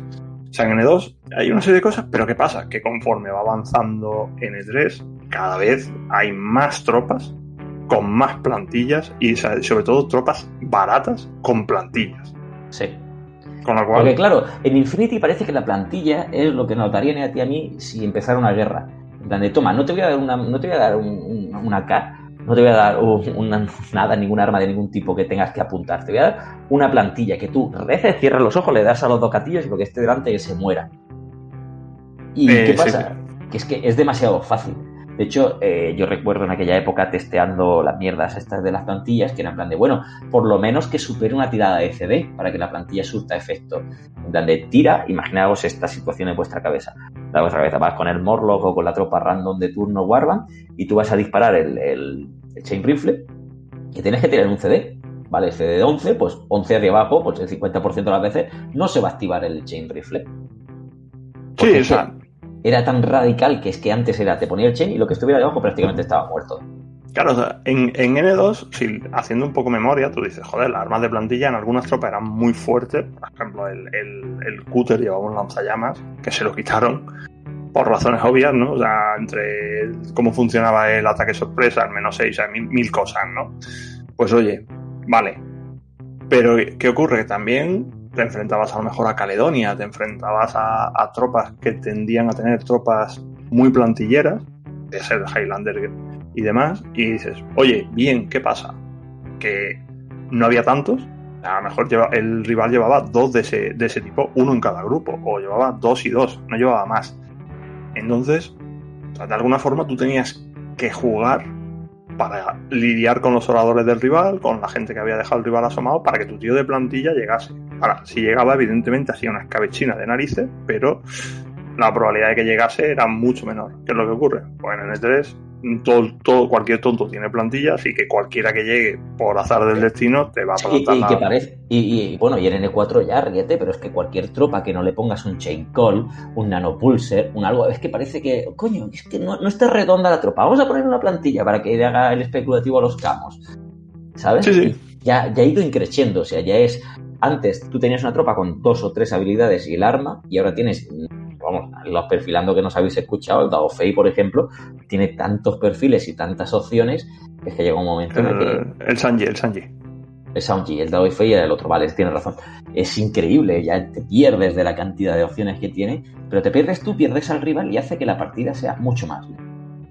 O sea, en N2 hay una serie de cosas, pero ¿qué pasa? Que conforme va avanzando N3, cada vez hay más tropas con más plantillas y sobre todo tropas baratas con plantillas. Sí. Con lo cual... Porque claro, en Infinity parece que la plantilla es lo que nos daría a ti a mí si empezara una guerra. En plan de, toma, no te voy a dar una K, No te voy a dar nada, ningún arma de ningún tipo que tengas que apuntar. Te voy a dar una plantilla que tú reces, cierras los ojos, le das a los dos gatillos y lo que esté delante que se muera. ¿Y qué pasa? Sí. Que es demasiado fácil. De hecho, yo recuerdo en aquella época testeando las mierdas estas de las plantillas, que eran en plan de, bueno, por lo menos que supere una tirada de CD para que la plantilla surta efecto. En plan de tira, imaginaos esta situación en vuestra cabeza. En vuestra cabeza vas con el Morlock o con la tropa random de turno Warband y tú vas a disparar el Chain Rifle y tienes que tirar un CD. ¿Vale? CD de 11, pues 11 hacia abajo, pues el 50% de las veces no se va a activar el Chain Rifle. Sí, o sea, era tan radical que es que antes era te ponía el chain y lo que estuviera debajo prácticamente estaba muerto. Claro, o sea, en N2, si, haciendo un poco memoria, tú dices, joder, las armas de plantilla en algunas tropas eran muy fuertes. Por ejemplo, el Cutter llevaba un lanzallamas, que se lo quitaron por razones obvias, ¿no? O sea, entre cómo funcionaba el ataque sorpresa, el -6, o sea, mil cosas, ¿no? Pues oye, vale. Pero, ¿qué ocurre? Que también te enfrentabas a lo mejor a Caledonia, te enfrentabas a tropas que tendían a tener tropas muy plantilleras, de ser Highlander y demás, y dices, oye, bien, ¿qué pasa? Que no había tantos, a lo mejor el rival llevaba 2 de ese tipo, 1 en cada grupo, o llevaba 2 y 2, no llevaba más. Entonces, de alguna forma tú tenías que jugar para lidiar con los oradores del rival, con la gente que había dejado el rival asomado, para que tu tío de plantilla llegase. Ahora, si llegaba, evidentemente hacía una escabechina de narices, pero la probabilidad de que llegase era mucho menor. ¿Qué es lo que ocurre? Pues en N3 cualquier tonto tiene plantilla, así que cualquiera que llegue por azar del destino te va a plantar y que parece, y bueno, y en N4 ya ríete, pero es que cualquier tropa que no le pongas un chain call, un nanopulser, un algo, es que parece que, coño, es que no está redonda la tropa, vamos a poner una plantilla para que le haga el especulativo a los camos, ¿sabes? Sí. Ya ha ido increciendo, o sea, ya es, antes tú tenías una tropa con 2 o 3 habilidades y el arma, y ahora tienes, vamos, los perfilando que nos habéis escuchado, el Dao Fei, por ejemplo, tiene tantos perfiles y tantas opciones, es que llega un momento en el que... El Sanji. El Sanji, el Dao Fei era el otro, vale, tienes razón. Es increíble, ya te pierdes de la cantidad de opciones que tiene, pero te pierdes tú, pierdes al rival y hace que la partida sea mucho más.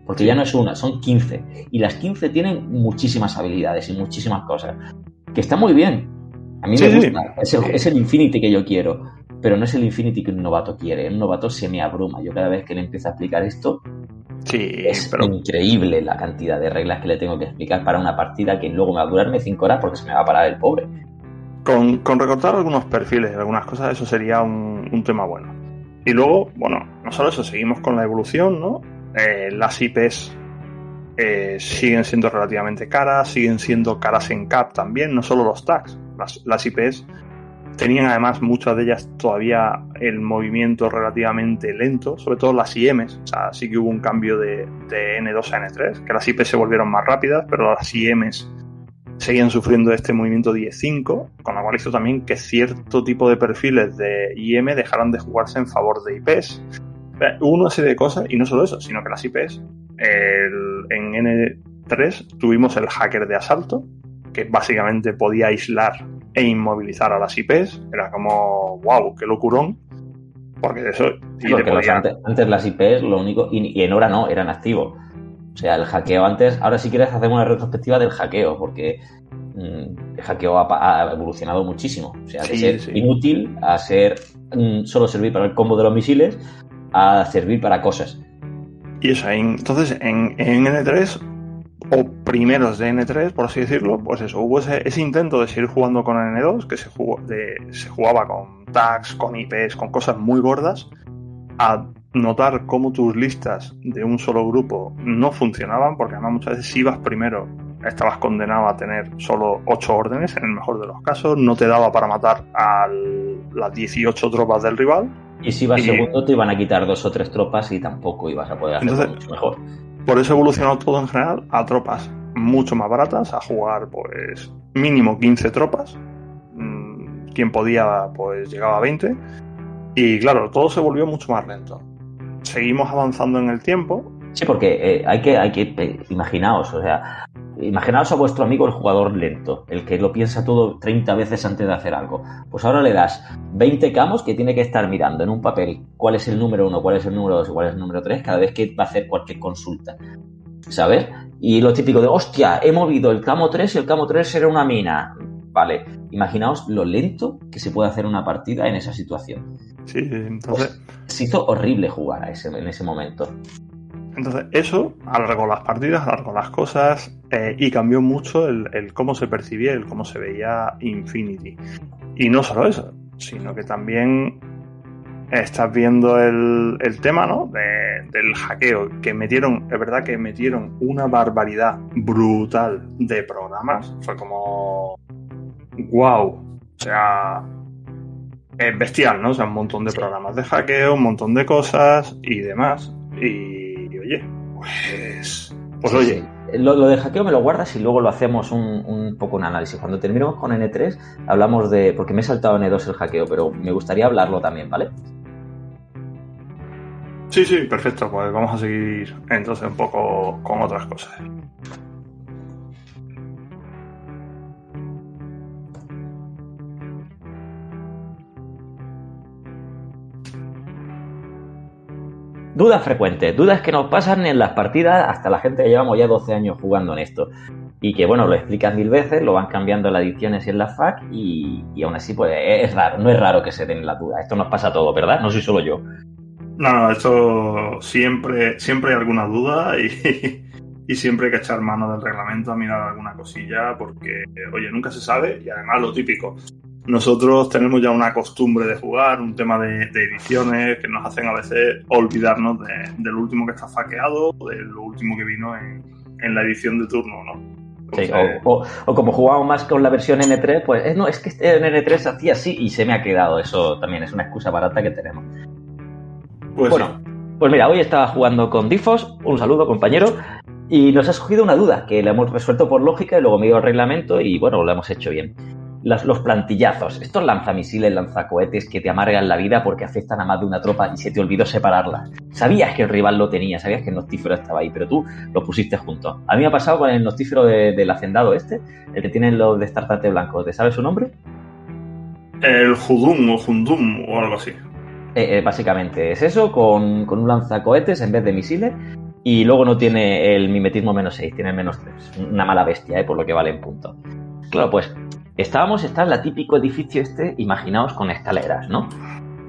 Porque ya no es una, son 15. Y las 15 tienen muchísimas habilidades y muchísimas cosas. Que está muy bien. A mí me gusta. Es el Infinity que yo quiero. Pero no es el Infinity que un novato quiere. Un novato se me abruma. Yo cada vez que le empiezo a explicar esto, increíble la cantidad de reglas que le tengo que explicar para una partida que luego me va a durarme 5 horas porque se me va a parar el pobre. Con recortar algunos perfiles, algunas cosas, eso sería un tema bueno. Y luego, bueno, no solo eso, seguimos con la evolución, ¿no? Las IPs siguen siendo relativamente caras, siguen siendo caras en cap también, no solo los tags. Las IPs tenían además muchas de ellas todavía el movimiento relativamente lento, sobre todo las IMs. O sea, sí que hubo un cambio de N2 a N3, que las IPs se volvieron más rápidas, pero las IMs seguían sufriendo este movimiento 10-5, con lo cual hizo también que cierto tipo de perfiles de IM dejaran de jugarse en favor de IPs. Hubo una serie de cosas, y no solo eso, sino que las IPs, en N3 tuvimos el hacker de asalto, que básicamente podía aislar e inmovilizar a las IPs. Era como, wow, qué locurón. Porque de eso... Sí, porque antes las IPs, lo único... Y en hora no, eran activos. O sea, el hackeo antes... Ahora si quieres hacer una retrospectiva del hackeo, porque el hackeo ha evolucionado muchísimo. O sea, de ser inútil a ser solo servir para el combo de los misiles a servir para cosas. Y eso, entonces en N3 o primeros de N3, por así decirlo, pues eso, hubo ese intento de seguir jugando con N2, que se jugaba con tags, con IPs, con cosas muy gordas, a notar cómo tus listas de un solo grupo no funcionaban, porque además muchas veces si ibas primero estabas condenado a tener solo 8 órdenes, en el mejor de los casos, no te daba para matar a las 18 tropas del rival. Y si ibas segundo te iban a quitar 2 o 3 tropas y tampoco ibas a poder hacerlo mucho mejor. Por eso evolucionó todo en general a tropas mucho más baratas, a jugar pues mínimo 15 tropas. Quien podía pues llegaba a 20. Y claro, todo se volvió mucho más lento. Seguimos avanzando en el tiempo. Sí, porque hay que imaginaos, o sea, imaginaos a vuestro amigo el jugador lento, el que lo piensa todo 30 veces antes de hacer algo. Pues ahora le das 20 camos que tiene que estar mirando en un papel cuál es el número 1, cuál es el número 2 y cuál es el número 3 cada vez que va a hacer cualquier consulta. ¿sabes? Y lo típico de, hostia, he movido el camo 3 y el camo 3 era una mina. Vale, imaginaos lo lento que se puede hacer una partida en esa situación. Sí, entonces... Pues, se hizo horrible jugar en ese momento. Entonces, eso alargó las partidas, alargó las cosas y cambió mucho el cómo se percibía, el cómo se veía Infinity. Y no solo eso, sino que también estás viendo el tema, ¿no? Del hackeo, que metieron, es verdad que metieron una barbaridad brutal de programas. Fue como... ¡Wow! O sea, es bestial, ¿no? O sea, un montón de programas de hackeo, un montón de cosas y demás. Y oye, pues Sí, oye. sí. Lo de hackeo me lo guardas y luego lo hacemos un poco un análisis. Cuando terminemos con N3 hablamos de... Porque me he saltado N2 el hackeo, pero me gustaría hablarlo también, ¿vale? Sí, sí, perfecto. Pues vamos a seguir entonces un poco con otras cosas. Dudas frecuentes, dudas que nos pasan en las partidas hasta la gente que llevamos ya 12 años jugando en esto. Y que, bueno, lo explican 1000 veces, lo van cambiando en las ediciones y en las FAQ y aún así, pues es raro, no es raro que se den las dudas. Esto nos pasa a todos, ¿verdad? No soy solo yo. No, esto siempre hay alguna duda y siempre hay que echar mano del reglamento a mirar alguna cosilla porque, oye, nunca se sabe y además lo típico. Nosotros tenemos ya una costumbre de jugar, un tema de ediciones que nos hacen a veces olvidarnos del último que está faqueado o de lo último que vino en la edición de turno, ¿no? Sí, o como jugamos más con la versión N3, pues no, es que en N3 se hacía así y se me ha quedado. Eso también es una excusa barata que tenemos. Pues bueno, sí. Pues mira, hoy estaba jugando con Difos, un saludo compañero, y nos ha surgido una duda que la hemos resuelto por lógica y luego me dio el reglamento y bueno, lo hemos hecho bien. Los plantillazos, estos lanzamisiles, lanzacohetes que te amargan la vida porque afectan a más de una tropa y se te olvidó separarla. Sabías que el rival lo tenía, sabías que el noctífero estaba ahí, pero tú lo pusiste juntos. A mí me ha pasado con el noctífero del hacendado este, el que tienen los destartantes blancos. ¿Te sabes su nombre? El Judum o Jundum o algo así. Básicamente es eso, con un lanzacohetes en vez de misiles. Y luego no tiene el mimetismo -6, tiene el -3. Una mala bestia, por lo que vale en punto. Claro, pues está en la típico edificio imaginaos con escaleras, ¿no?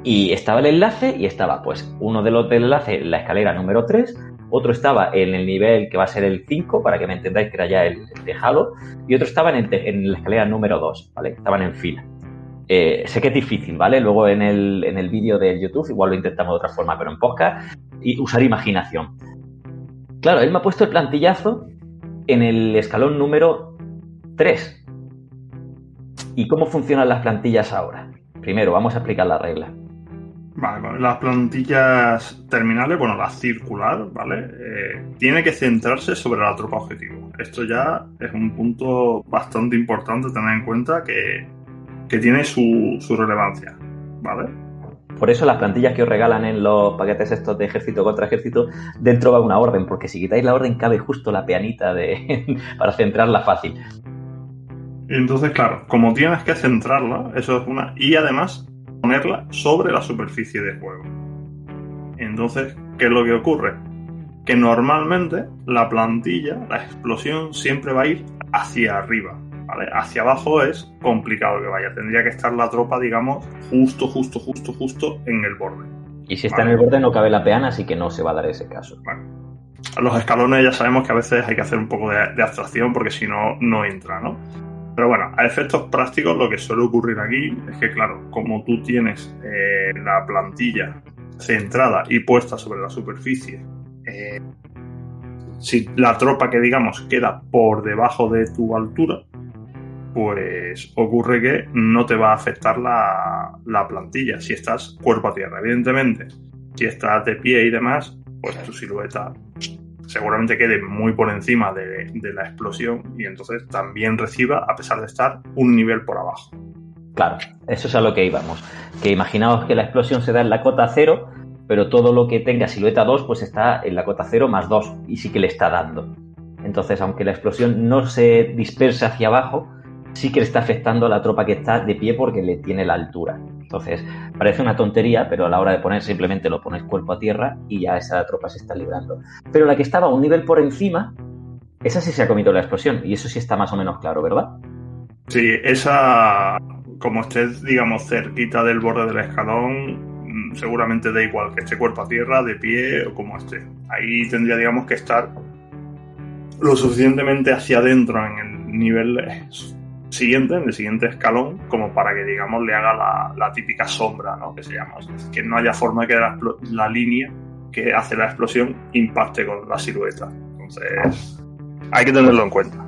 Y estaba el enlace y estaba, pues, uno de los del enlace, la escalera número 3, otro estaba en el nivel que va a ser el 5, para que me entendáis que era ya el tejado, y otro estaba en la escalera número 2, ¿vale? Estaban en fila. Sé que es difícil, ¿vale? Luego en el vídeo de YouTube igual lo intentamos de otra forma, pero en podcast y usar imaginación. Claro, él me ha puesto el plantillazo en el escalón número 3. ¿Y cómo funcionan las plantillas ahora? Primero, vamos a explicar las reglas. Vale, las plantillas terminales, bueno, la circular, ¿vale? Tiene que centrarse sobre la tropa objetivo. Esto ya es un punto bastante importante tener en cuenta que tiene su relevancia, ¿vale? Por eso las plantillas que os regalan en los paquetes estos de ejército contra ejército, dentro va una orden, porque si quitáis la orden cabe justo la peanita para centrarla fácil. Entonces, claro, como tienes que centrarla, eso es una... Y además ponerla sobre la superficie de juego. Entonces, ¿qué es lo que ocurre? Que normalmente la plantilla, la explosión, siempre va a ir hacia arriba, ¿vale? Hacia abajo es complicado que vaya. Tendría que estar la tropa, digamos, justo en el borde. Y si está en el borde no cabe la peana, así que no se va a dar ese caso. Vale. Los escalones ya sabemos que a veces hay que hacer un poco de abstracción porque si no, no entra, ¿no? Pero bueno, a efectos prácticos lo que suele ocurrir aquí es que, claro, como tú tienes la plantilla centrada y puesta sobre la superficie, si la tropa que digamos queda por debajo de tu altura, pues ocurre que no te va a afectar la plantilla si estás cuerpo a tierra. Evidentemente, si estás de pie y demás, pues tu silueta seguramente quede muy por encima de la explosión y entonces también reciba, a pesar de estar un nivel por abajo. Claro, eso es a lo que íbamos. Que imaginaos que la explosión se da en la cota 0, pero todo lo que tenga silueta 2 pues está en la cota 0 más 2 y sí que le está dando. Entonces, aunque la explosión no se dispersa hacia abajo, sí que le está afectando a la tropa que está de pie porque le tiene la altura. Entonces, parece una tontería, pero a la hora de poner simplemente lo pones cuerpo a tierra y ya esa tropa se está librando. Pero la que estaba un nivel por encima, esa sí se ha comido la explosión y eso sí está más o menos claro, ¿verdad? Sí, esa, como estés, digamos, cerquita del borde del escalón, seguramente da igual que esté cuerpo a tierra, de pie o como esté. Ahí tendría, digamos, que estar lo suficientemente hacia adentro en el nivel siguiente, en el siguiente escalón, como para que, digamos, le haga la típica sombra, ¿no? Que se llama. Es decir, que no haya forma de que la línea que hace la explosión impacte con la silueta. Entonces, hay que tenerlo en cuenta.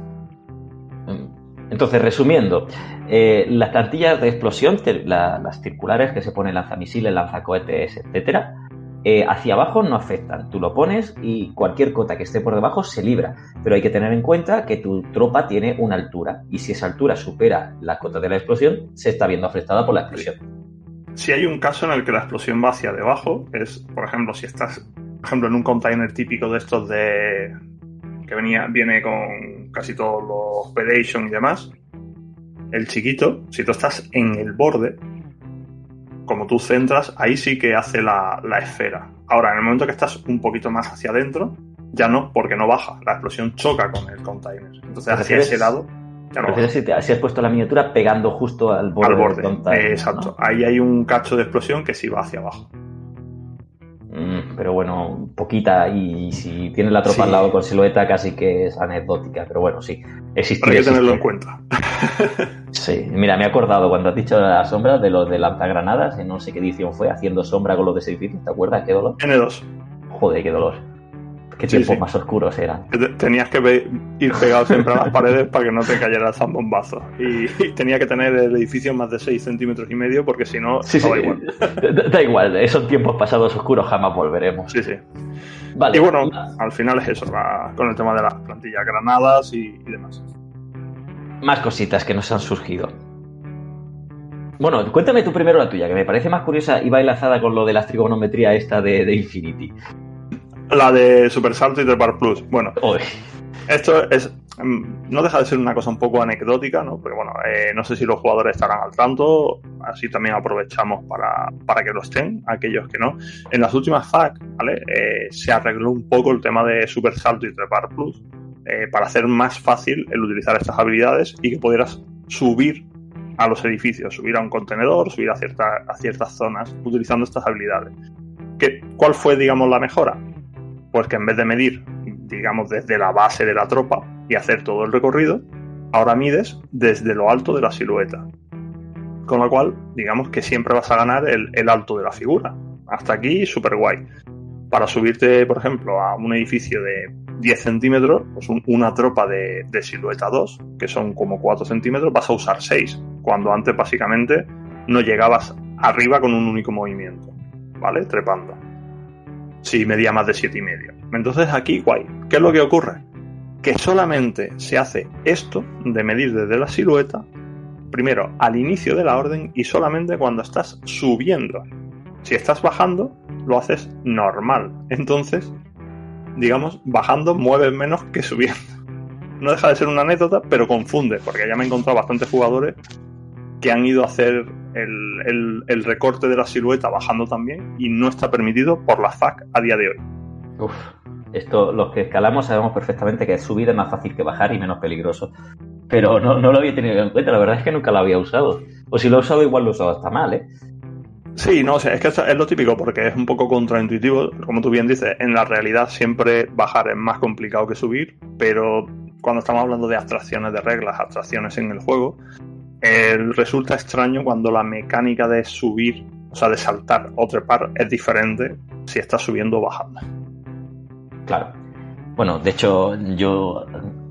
Entonces, resumiendo, las plantillas de explosión, las circulares que se ponen lanzamisiles, lanzacohetes, etcétera, hacia abajo no afectan. Tú lo pones y cualquier cota que esté por debajo se libra. Pero hay que tener en cuenta que tu tropa tiene una altura. Y si esa altura supera la cota de la explosión, se está viendo afectada por la explosión. Si hay un caso en el que la explosión va hacia debajo, es, por ejemplo, si estás, por ejemplo, en un container típico de estos que viene con casi todos los Predation y demás, el chiquito, si tú estás en el borde, como tú centras, ahí sí que hace la esfera. Ahora, en el momento que estás un poquito más hacia adentro, ya no, porque no baja. La explosión choca con el container. Entonces, hacia ese lado, ya no baja. Si has puesto la miniatura pegando justo al borde. Del container, exacto. ¿no? Ahí hay un cacho de explosión que sí va hacia abajo. Pero bueno, poquita, y si tienes la tropa al lado con silueta casi que es anecdótica, pero bueno, sí, existe. Pero hay que tenerlo en cuenta. Sí, mira, me he acordado cuando has dicho las sombras de los de lanzagranadas, en no sé qué edición fue, haciendo sombra con los de ese edificio, ¿te acuerdas? Qué dolor. N2. Joder, qué dolor. Qué tiempos más oscuros eran. Tenías que ir pegado siempre a las paredes para que no te cayera el zambombazo. Y tenía que tener el edificio más de 6 centímetros y medio porque si no, da igual. Da igual, esos tiempos pasados oscuros jamás volveremos. Sí. Vale. Y bueno, al final es eso, con el tema de las plantillas granadas y demás. Más cositas que nos han surgido. Bueno, cuéntame tú primero la tuya, que me parece más curiosa y va enlazada con lo de la trigonometría esta de Infinity. La de Super Salto y Trepar Plus. Bueno, Uy. Esto no deja de ser una cosa un poco anecdótica, ¿no? Porque bueno, no sé si los jugadores estarán al tanto, así también aprovechamos para que lo estén, aquellos que no. En las últimas FAQ, ¿vale? Se arregló un poco el tema de Super Salto y Trepar Plus para hacer más fácil el utilizar estas habilidades y que pudieras subir a los edificios, subir a un contenedor, subir a ciertas zonas utilizando estas habilidades. ¿Cuál fue, digamos, la mejora? Pues que en vez de medir, digamos, desde la base de la tropa y hacer todo el recorrido, ahora mides desde lo alto de la silueta. Con lo cual, digamos que siempre vas a ganar el alto de la figura. Hasta aquí, súper guay. Para subirte, por ejemplo, a un edificio de 10 centímetros, pues una tropa de silueta 2, que son como 4 centímetros, vas a usar 6, cuando antes básicamente no llegabas arriba con un único movimiento, ¿vale? Trepando. Si medía más de 7,5. Entonces aquí, guay. ¿Qué es lo que ocurre? Que solamente se hace esto de medir desde la silueta, primero al inicio de la orden y solamente cuando estás subiendo. Si estás bajando, lo haces normal. Entonces, digamos, bajando mueves menos que subiendo. No deja de ser una anécdota, pero confunde, porque ya me he encontrado bastantes jugadores que han ido a hacer el recorte de la silueta bajando también y no está permitido por la FAQ a día de hoy. Esto, los que escalamos sabemos perfectamente que subir es más fácil que bajar y menos peligroso, pero no lo había tenido en cuenta, la verdad es que nunca lo había usado, o si lo he usado igual lo he usado hasta mal, ¿eh? Sí, no, o sea, es que es lo típico porque es un poco contraintuitivo, como tú bien dices, en la realidad siempre bajar es más complicado que subir, pero cuando estamos hablando de abstracciones de reglas, abstracciones en el juego, resulta extraño cuando la mecánica de subir, o sea, de saltar o trepar es diferente si estás subiendo o bajando. Claro. Bueno, de hecho, yo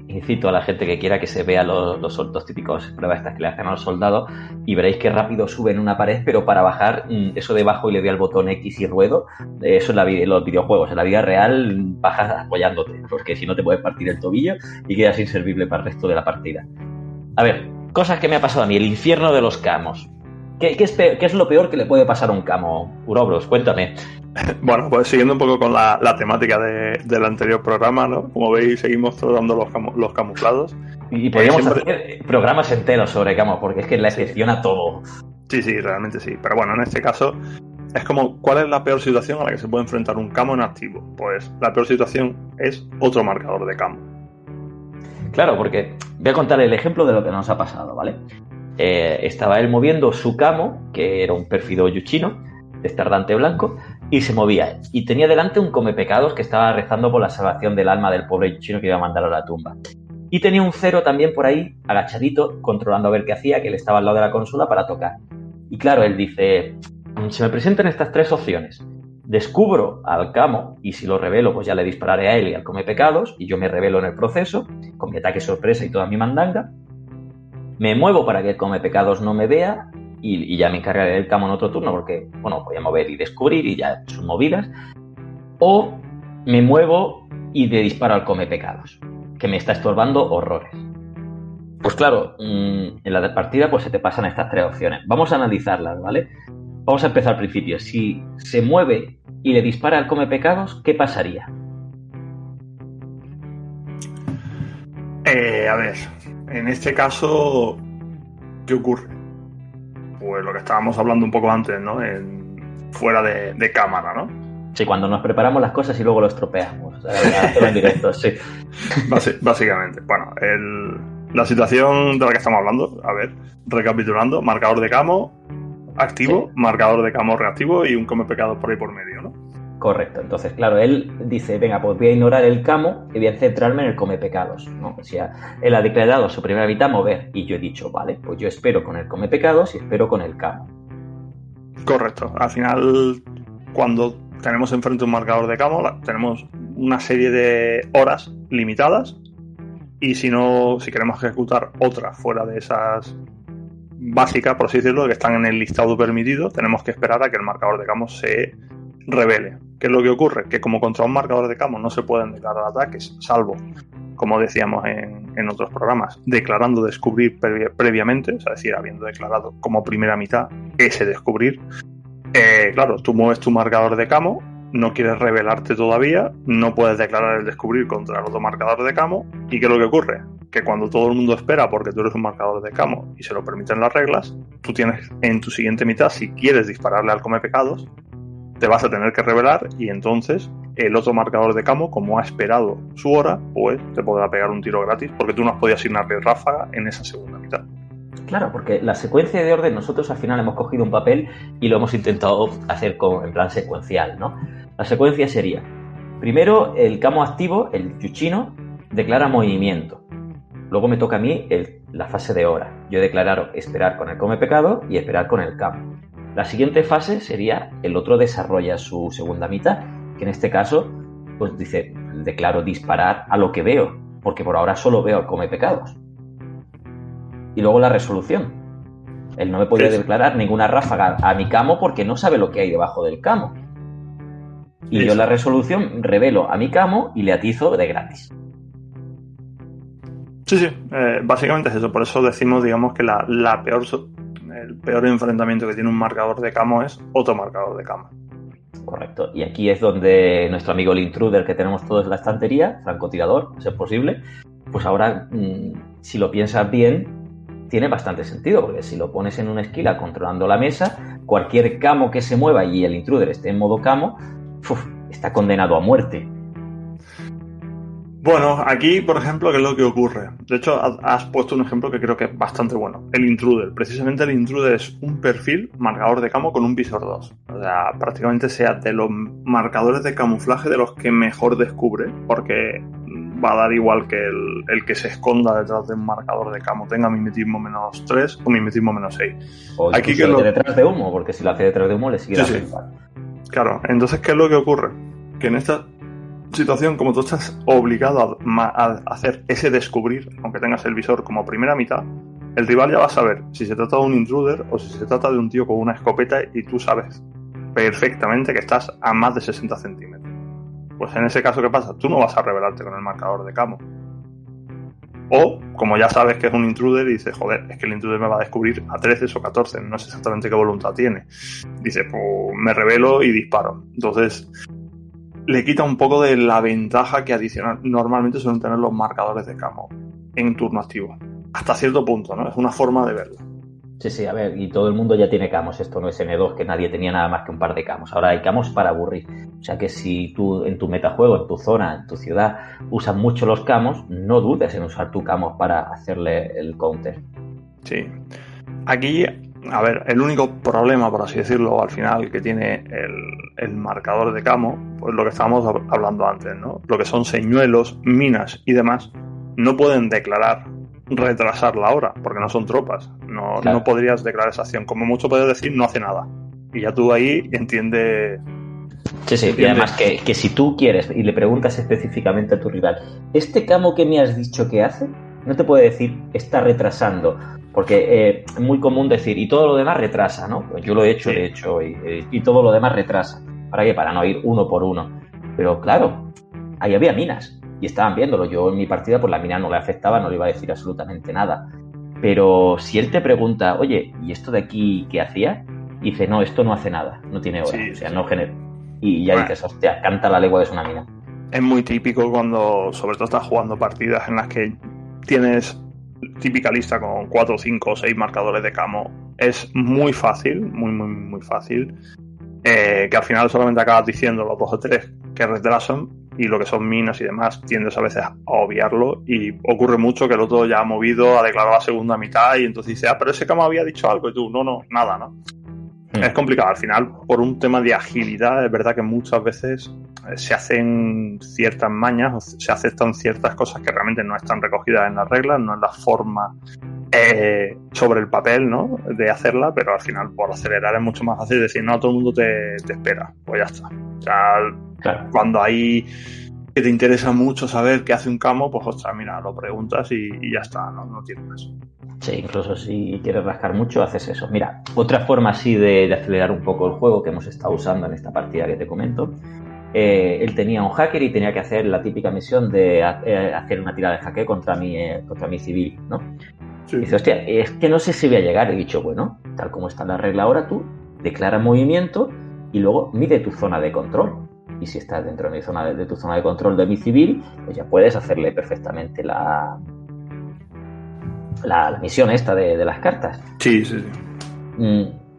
incito a la gente que quiera que se vea los típicos pruebas estas que le hacen a los soldados y veréis que rápido suben una pared, pero para bajar, eso de bajo y le doy al botón X y ruedo, eso en los videojuegos. En la vida real bajas apoyándote, porque si no te puedes partir el tobillo y quedas inservible para el resto de la partida. A ver, cosas que me ha pasado a mí, el infierno de los camos. ¿Qué es lo peor que le puede pasar a un camo? Urobros, cuéntame. Bueno, pues siguiendo un poco con la temática del anterior programa, ¿no? Como veis, seguimos tratando los camuflados. Y podríamos hacer programas enteros sobre camo, porque es que la excepción a todo. Sí, realmente sí. Pero bueno, en este caso es como, ¿cuál es la peor situación a la que se puede enfrentar un camo en activo? Pues la peor situación es otro marcador de camo. Claro, porque voy a contar el ejemplo de lo que nos ha pasado, ¿vale? Estaba él moviendo su camo, que era un pérfido yuchino, de estardante blanco, y se movía. Y tenía delante un comepecados que estaba rezando por la salvación del alma del pobre yuchino que iba a mandar a la tumba. Y tenía un cero también por ahí, agachadito, controlando a ver qué hacía, que él estaba al lado de la consola para tocar. Y claro, él dice, se me presentan estas tres opciones. Descubro al camo y si lo revelo, pues ya le dispararé a él y al comepecados y yo me revelo en el proceso, con mi ataque sorpresa y toda mi mandanga. Me muevo para que el comepecados no me vea y ya me encargaré del camo en otro turno porque, bueno, voy a mover y descubrir y ya sus movidas. O me muevo y le disparo al comepecados, que me está estorbando horrores. Pues claro, en la partida pues se te pasan estas tres opciones. Vamos a analizarlas, ¿vale? Vamos a empezar al principio. Si se mueve y le dispara al comepecados, ¿qué pasaría? A ver, en este caso, ¿qué ocurre? Pues lo que estábamos hablando un poco antes, ¿no? Fuera de cámara, ¿no? Sí, cuando nos preparamos las cosas y luego lo estropeamos. Hacerlo en directo, sí. Básicamente. Bueno, la situación de la que estamos hablando, a ver, recapitulando, marcador de camo activo, sí. Marcador de camo reactivo y un comepecados por ahí por medio, ¿no? Correcto. Entonces, claro, él dice, venga, pues voy a ignorar el camo y voy a centrarme en el comepecados, ¿no? O sea, él ha declarado su primera mitad mover y yo he dicho, vale, pues yo espero con el comepecados y espero con el camo. Correcto. Al final, cuando tenemos enfrente un marcador de camo, tenemos una serie de horas limitadas y si queremos ejecutar otra fuera de esas básicas, por así decirlo, que están en el listado permitido, tenemos que esperar a que el marcador de camo se revele. ¿Qué es lo que ocurre? Que como contra un marcador de camo no se pueden declarar ataques, salvo, como decíamos en otros programas, declarando descubrir previamente, o sea, es decir, habiendo declarado como primera mitad ese descubrir. Claro, tú mueves tu marcador de camo, no quieres revelarte todavía, no puedes declarar el descubrir contra el otro marcador de camo. ¿Y qué es lo que ocurre? Que cuando todo el mundo espera porque tú eres un marcador de camo y se lo permiten las reglas, tú tienes en tu siguiente mitad, si quieres dispararle al comepecados, te vas a tener que revelar y entonces el otro marcador de camo, como ha esperado su hora, pues te podrá pegar un tiro gratis porque tú no has podido asignarle ráfaga en esa segunda mitad. Claro, porque la secuencia de orden, nosotros al final hemos cogido un papel y lo hemos intentado hacer en plan secuencial, ¿no? La secuencia sería, primero el camo activo, el yuchino, declara movimiento. Luego me toca a mí la fase de hora. Yo he declarado esperar con el comepecado y esperar con el camo. La siguiente fase sería el otro desarrolla su segunda mitad, que en este caso, pues dice, declaro disparar a lo que veo, porque por ahora solo veo el comepecados. Y luego la resolución. Él no me podía declarar ninguna ráfaga a mi camo porque no sabe lo que hay debajo del camo. Y yo en la resolución revelo a mi camo y le atizo de gratis. Sí, básicamente es eso. Por eso decimos, digamos, que el peor enfrentamiento que tiene un marcador de camo es otro marcador de camo. Correcto. Y aquí es donde nuestro amigo el intruder que tenemos todos en la estantería, francotirador, a ser posible, pues ahora, si lo piensas bien, tiene bastante sentido, porque si lo pones en una esquila controlando la mesa, cualquier camo que se mueva y el intruder esté en modo camo, está condenado a muerte. Bueno, aquí, por ejemplo, ¿qué es lo que ocurre? De hecho, has puesto un ejemplo que creo que es bastante bueno. El intruder. Precisamente el intruder es un perfil marcador de camo con un visor 2. O sea, prácticamente sea de los marcadores de camuflaje de los que mejor descubre, porque va a dar igual que el que se esconda detrás de un marcador de camo tenga mimetismo -3 o mimetismo -6. O aquí que detrás de humo, porque si lo hace detrás de humo le sigue sí. Claro, entonces, ¿qué es lo que ocurre? Que en esta situación, como tú estás obligado a hacer ese descubrir, aunque tengas el visor como primera mitad, el rival ya va a saber si se trata de un intruder o si se trata de un tío con una escopeta y tú sabes perfectamente que estás a más de 60 centímetros. Pues en ese caso, ¿qué pasa? Tú no vas a revelarte con el marcador de camo. O, como ya sabes que es un intruder y dices, joder, es que el intruder me va a descubrir a 13 o 14, no sé exactamente qué voluntad tiene. Dice, pues me revelo y disparo. Entonces, le quita un poco de la ventaja que adicional normalmente suelen tener los marcadores de camo. en turno activo. Hasta cierto punto, ¿no? Es una forma de verlo. Sí, a ver, y todo el mundo ya tiene camos. Esto no es N2, que nadie tenía nada más que un par de camos. Ahora hay camos para aburrir. O sea que si tú en tu metajuego, en tu zona, en tu ciudad, usas mucho los camos, no dudes en usar tu camos para hacerle el counter. Sí. Aquí, a ver, el único problema, por así decirlo, al final que tiene el marcador de camo, pues lo que estábamos hablando antes, ¿no? Lo que son señuelos, minas y demás, no pueden declarar retrasar la hora, porque no son tropas. No, claro. No podrías declarar esa acción. Como mucho puedes decir, no hace nada. Y ya tú ahí entiendes... Sí, y además que si tú quieres y le preguntas específicamente a tu rival, ¿este camo que me has dicho que hace? No te puede decir, está retrasando. Porque es muy común decir, y todo lo demás retrasa, ¿no? Pues yo lo he hecho, sí. De hecho, y todo lo demás retrasa. ¿Para qué? Para no ir uno por uno. Pero claro, ahí había minas. Y estaban viéndolo. Yo en mi partida, pues la mina no le afectaba, no le iba a decir absolutamente nada. Pero si él te pregunta, oye, ¿y esto de aquí qué hacía? Y dice, no, esto no hace nada, no tiene hora, sí, o sea, no genera. Y ya dices, hostia, canta la legua de una mina. Es muy típico cuando, sobre todo, estás jugando partidas en las que tienes típica lista con 4, 5 o 6 marcadores de camo. Es muy fácil, muy fácil, que al final solamente acabas diciendo los 2 o 3 que retrasan, y lo que son minas y demás tiendes a veces a obviarlo, y ocurre mucho que el otro ya ha movido, ha declarado la segunda mitad y entonces dice, pero ese camo había dicho algo y tú, no, nada, ¿no? Es complicado. Al final, por un tema de agilidad, es verdad que muchas veces se hacen ciertas mañas, se aceptan ciertas cosas que realmente no están recogidas en las reglas, no es la forma sobre el papel, ¿no?, de hacerla, pero al final por acelerar es mucho más fácil decir, no, todo el mundo te espera, pues ya está. O sea, claro. Cuando hay que te interesa mucho saber qué hace un camo, pues ostras, mira, lo preguntas y ya está, no tiene más. Sí, incluso si quieres rascar mucho, haces eso. Mira, otra forma así de acelerar un poco el juego que hemos estado usando en esta partida que te comento, él tenía un hacker y tenía que hacer la típica misión de hacer una tirada de hackeo contra mi civil, ¿no? Sí. Y dice, hostia, es que no sé si voy a llegar. He dicho, bueno, tal como está la regla ahora, tú declara movimiento y luego mide tu zona de control. Y si estás dentro de tu zona de control de mi civil, pues ya puedes hacerle perfectamente la misión esta de las cartas. Sí.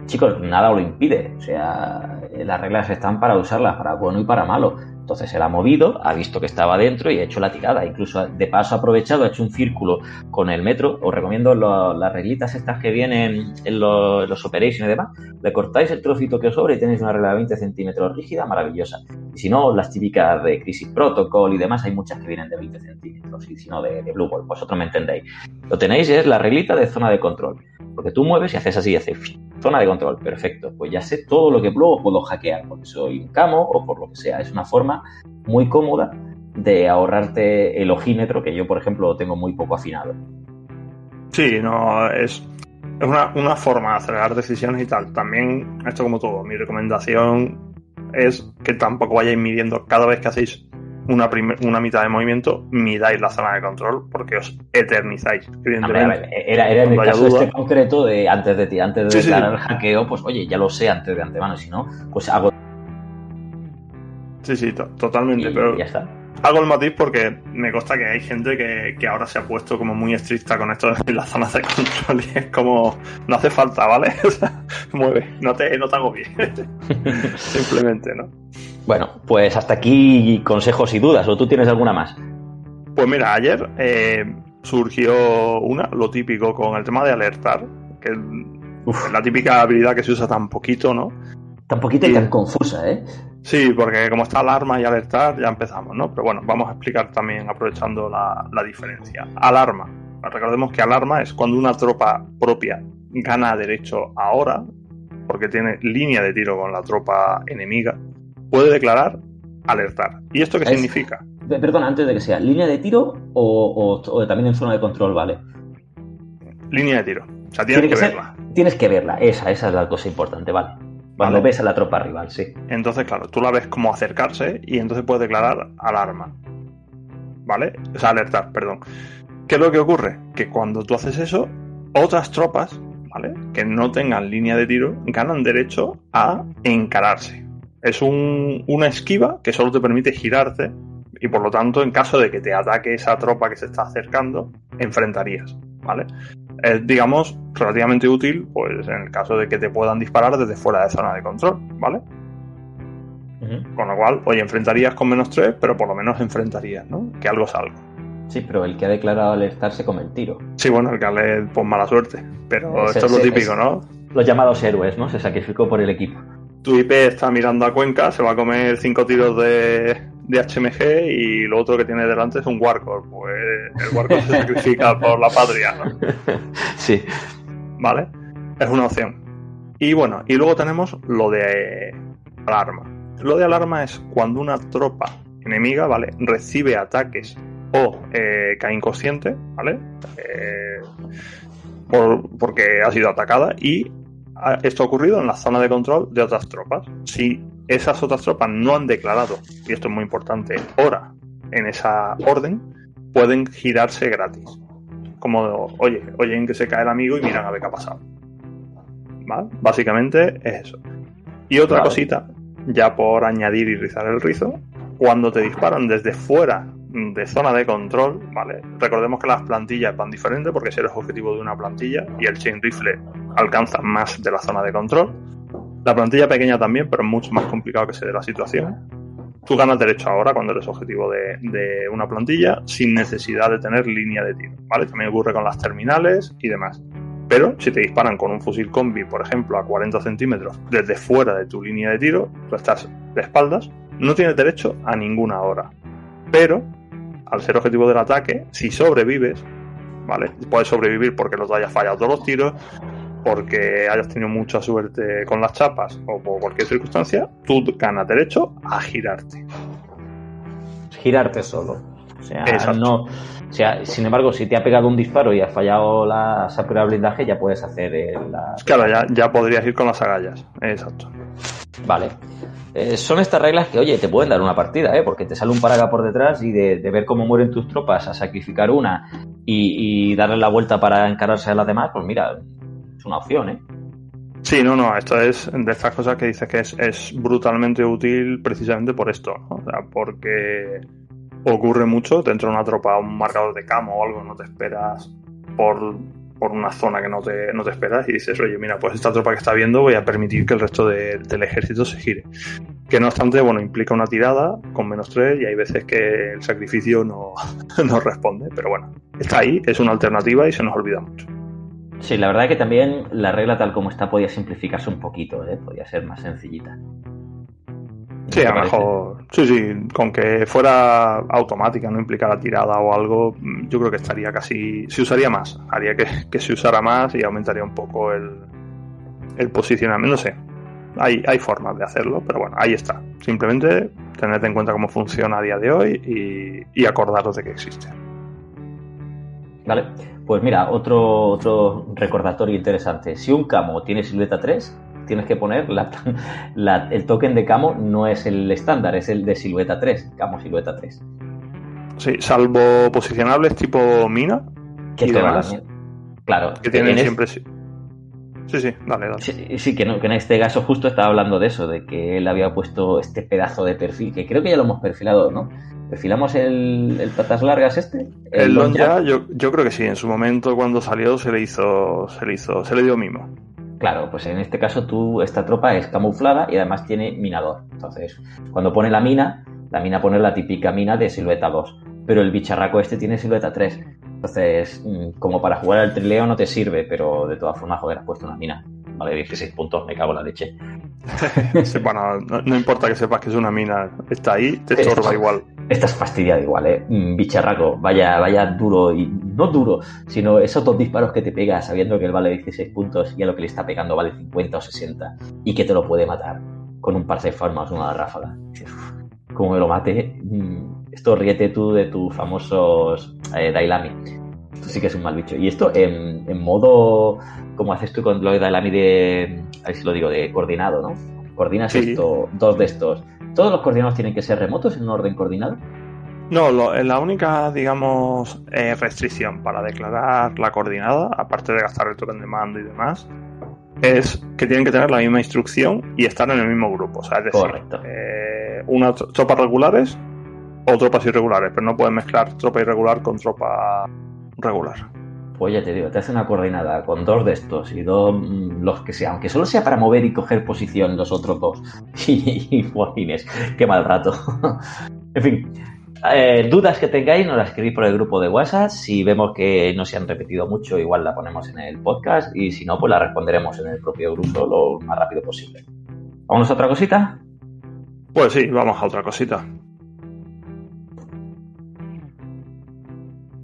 Chicos, nada lo impide. O sea, las reglas están para usarlas, para bueno y para malo. Entonces él ha movido, ha visto que estaba dentro y ha hecho la tirada. Incluso de paso ha aprovechado, ha hecho un círculo con el metro. Os recomiendo las reglitas estas que vienen en los Operations y demás. Le cortáis el trocito que os sobra y tenéis una regla de 20 centímetros rígida, maravillosa. Y si no, las típicas de Crisis Protocol y demás, hay muchas que vienen de 20 centímetros. Y si no, de Blue Ball, vosotros me entendéis. Lo tenéis, es la reglita de zona de control. Porque tú mueves y haces así, haces zona de control, perfecto. Pues ya sé todo lo que luego puedo hackear, porque soy un camo o por lo que sea. Es una forma muy cómoda de ahorrarte el ojímetro, que yo, por ejemplo, lo tengo muy poco afinado. Sí, no, es una forma de acelerar decisiones y tal. También, esto como todo, mi recomendación es que tampoco vayáis midiendo cada vez que hacéis una mitad de movimiento, midáis la zona de control, porque os eternizáis, evidentemente. Era en el caso este concreto de antes de declarar el hackeo, pues oye, ya lo sé antes de antemano, si no, pues hago... Sí, totalmente, pero ya está. Hago el matiz porque me consta que hay gente que ahora se ha puesto como muy estricta con esto de las zonas de control y es como, no hace falta, ¿vale? O sea, mueve, no te hago bien. Simplemente, ¿no? Bueno, pues hasta aquí consejos y dudas, ¿o tú tienes alguna más? Pues mira, ayer surgió lo típico con el tema de alertar, que es la típica habilidad que se usa tan poquito, ¿no? Tan poquita y tan confusa, ¿eh? Sí, porque como está alarma y alertar, ya empezamos, ¿no? Pero bueno, vamos a explicar también, aprovechando la diferencia. Alarma. Recordemos que alarma es cuando una tropa propia gana derecho ahora, porque tiene línea de tiro con la tropa enemiga, puede declarar alertar. ¿Y esto qué significa? Perdona, antes de que sea, ¿línea de tiro o también en zona de control, vale? Línea de tiro. O sea, tienes que verla. Tienes que verla, esa es la cosa importante, vale. Cuando ves a la tropa rival, sí. Entonces, claro, tú la ves como acercarse y entonces puedes declarar alarma. ¿Vale? O sea, alertar, perdón. ¿Qué es lo que ocurre? Que cuando tú haces eso, otras tropas, ¿vale?, que no tengan línea de tiro, ganan derecho a encararse. Es una esquiva que solo te permite girarte y, por lo tanto, en caso de que te ataque esa tropa que se está acercando, enfrentarías, ¿vale? Es, digamos, relativamente útil, pues en el caso de que te puedan disparar desde fuera de zona de control, ¿vale? Con lo cual, oye, enfrentarías con -3, pero por lo menos enfrentarías, ¿no? Que algo salga. Sí, pero el que ha declarado alertar se come el tiro. Sí, bueno, el que hable, pues mala suerte. Pero esto es lo típico, ¿no? Los llamados héroes, ¿no? Se sacrificó por el equipo. Tu IP está mirando a Cuenca, se va a comer 5 tiros de HMG y lo otro que tiene delante es un Warcore. Pues el Warcore se sacrifica por la patria, ¿no? Sí. ¿Vale? Es una opción. Y bueno, y luego tenemos lo de alarma. Lo de alarma es cuando una tropa enemiga, ¿vale? Recibe ataques o cae inconsciente, ¿vale? Porque ha sido atacada y esto ha ocurrido en la zona de control de otras tropas. Si esas otras tropas no han declarado, y esto es muy importante, hora en esa orden, pueden girarse gratis. Como, oyen que se cae el amigo y miran a ver qué ha pasado. ¿Vale? Básicamente es eso. Y otra cosita, ya por añadir y rizar el rizo, cuando te disparan desde fuera de zona de control, ¿vale? Recordemos que las plantillas van diferentes porque si eres objetivo de una plantilla y el chain rifle alcanza más de la zona de control. La plantilla pequeña también, pero es mucho más complicado que se dé la situación. Tú ganas derecho ahora cuando eres objetivo de una plantilla sin necesidad de tener línea de tiro, ¿vale? También ocurre con las terminales y demás. Pero si te disparan con un fusil combi, por ejemplo, a 40 centímetros desde fuera de tu línea de tiro, tú estás de espaldas, no tienes derecho a ninguna hora. Pero, al ser objetivo del ataque, si sobrevives, ¿vale? Puedes sobrevivir porque no te hayas fallado todos los tiros, porque hayas tenido mucha suerte con las chapas o por cualquier circunstancia, tú ganas derecho a girarte. Girarte solo. O sea, no... O sea, sin embargo, si te ha pegado un disparo y has fallado la sacra de blindaje, ya puedes hacer Claro, ya podrías ir con las agallas. Exacto. Vale. Son estas reglas que, oye, te pueden dar una partida, porque te sale un paraga por detrás y de ver cómo mueren tus tropas a sacrificar una y darle la vuelta para encararse a las demás, pues mira, es una opción, ¿eh? Sí, no, esto es de estas cosas que dices que es brutalmente útil precisamente por esto, ¿no? O sea, porque ocurre mucho, te entra una tropa, un marcador de camo o algo, no te esperas por una zona que no te esperas y dices, oye, mira, pues esta tropa que está viendo voy a permitir que el resto del ejército se gire. Que no obstante, bueno, implica una tirada con -3 y hay veces que el sacrificio no responde, pero bueno, está ahí, es una alternativa y se nos olvida mucho. Sí, la verdad es que también la regla tal como está podía simplificarse un poquito, podía ser más sencillita. Sí, a lo mejor, sí, con que fuera automática, no implicara tirada o algo, yo creo que estaría casi, se usaría más, haría que se usara más y aumentaría un poco el posicionamiento, no sé, hay formas de hacerlo, pero bueno, ahí está, simplemente tened en cuenta cómo funciona a día de hoy y acordaros de que existe. Vale, pues mira, otro recordatorio interesante, si un camo tiene silueta 3, tienes que poner el token de camo no es el estándar, es el de silueta 3, camo silueta 3. Sí, salvo posicionables tipo mina y demás. Claro. Que tienen siempre... Sí, dale. Sí, que en este caso justo estaba hablando de eso, de que él había puesto este pedazo de perfil, que creo que ya lo hemos perfilado, ¿no? ¿Perfilamos el patas largas este? El Lonja, yo creo que sí, en su momento cuando salió se le dio mimo. Claro, pues en este caso esta tropa es camuflada y además tiene minador. Entonces, cuando pone la mina pone la típica mina de silueta 2. Pero el bicharraco este tiene silueta 3. Entonces, como para jugar al trileo no te sirve, pero de todas formas, joder, has puesto una mina. Vale, 16 puntos, me cago en la leche. Sí, bueno, no importa que sepas que es una mina, está ahí, te estorba igual. Estás fastidiado igual, bicharraco, vaya duro, y no duro, sino esos dos disparos que te pegas sabiendo que él vale 16 puntos y a lo que le está pegando vale 50 o 60 y que te lo puede matar con un par de farmas, una ráfaga. Como me lo mate, esto ríete tú de tus famosos Dailami. Esto sí que es un mal bicho. Y esto en modo, como haces tú con lo de Dailami a ver si lo digo, de coordinado, ¿no? Coordinas esto, dos de estos. ¿Todos los coordinados tienen que ser remotos en un orden coordinado? No, la única, digamos, restricción para declarar la coordinada, aparte de gastar el token de mando y demás, es que tienen que tener la misma instrucción y estar en el mismo grupo. O sea, es decir, correcto. Unas tropas regulares o tropas irregulares, pero no pueden mezclar tropa irregular con tropa regular. Pues ya te digo, te hace una coordinada con 2 de estos y 2 los que sea, aunque solo sea para mover y coger posición los otros 2. Y jolines, qué mal rato. En fin, dudas que tengáis nos las escribís por el grupo de WhatsApp. Si vemos que no se han repetido mucho, igual la ponemos en el podcast y si no, pues la responderemos en el propio grupo lo más rápido posible. ¿Vamos a otra cosita? Pues sí, vamos a otra cosita.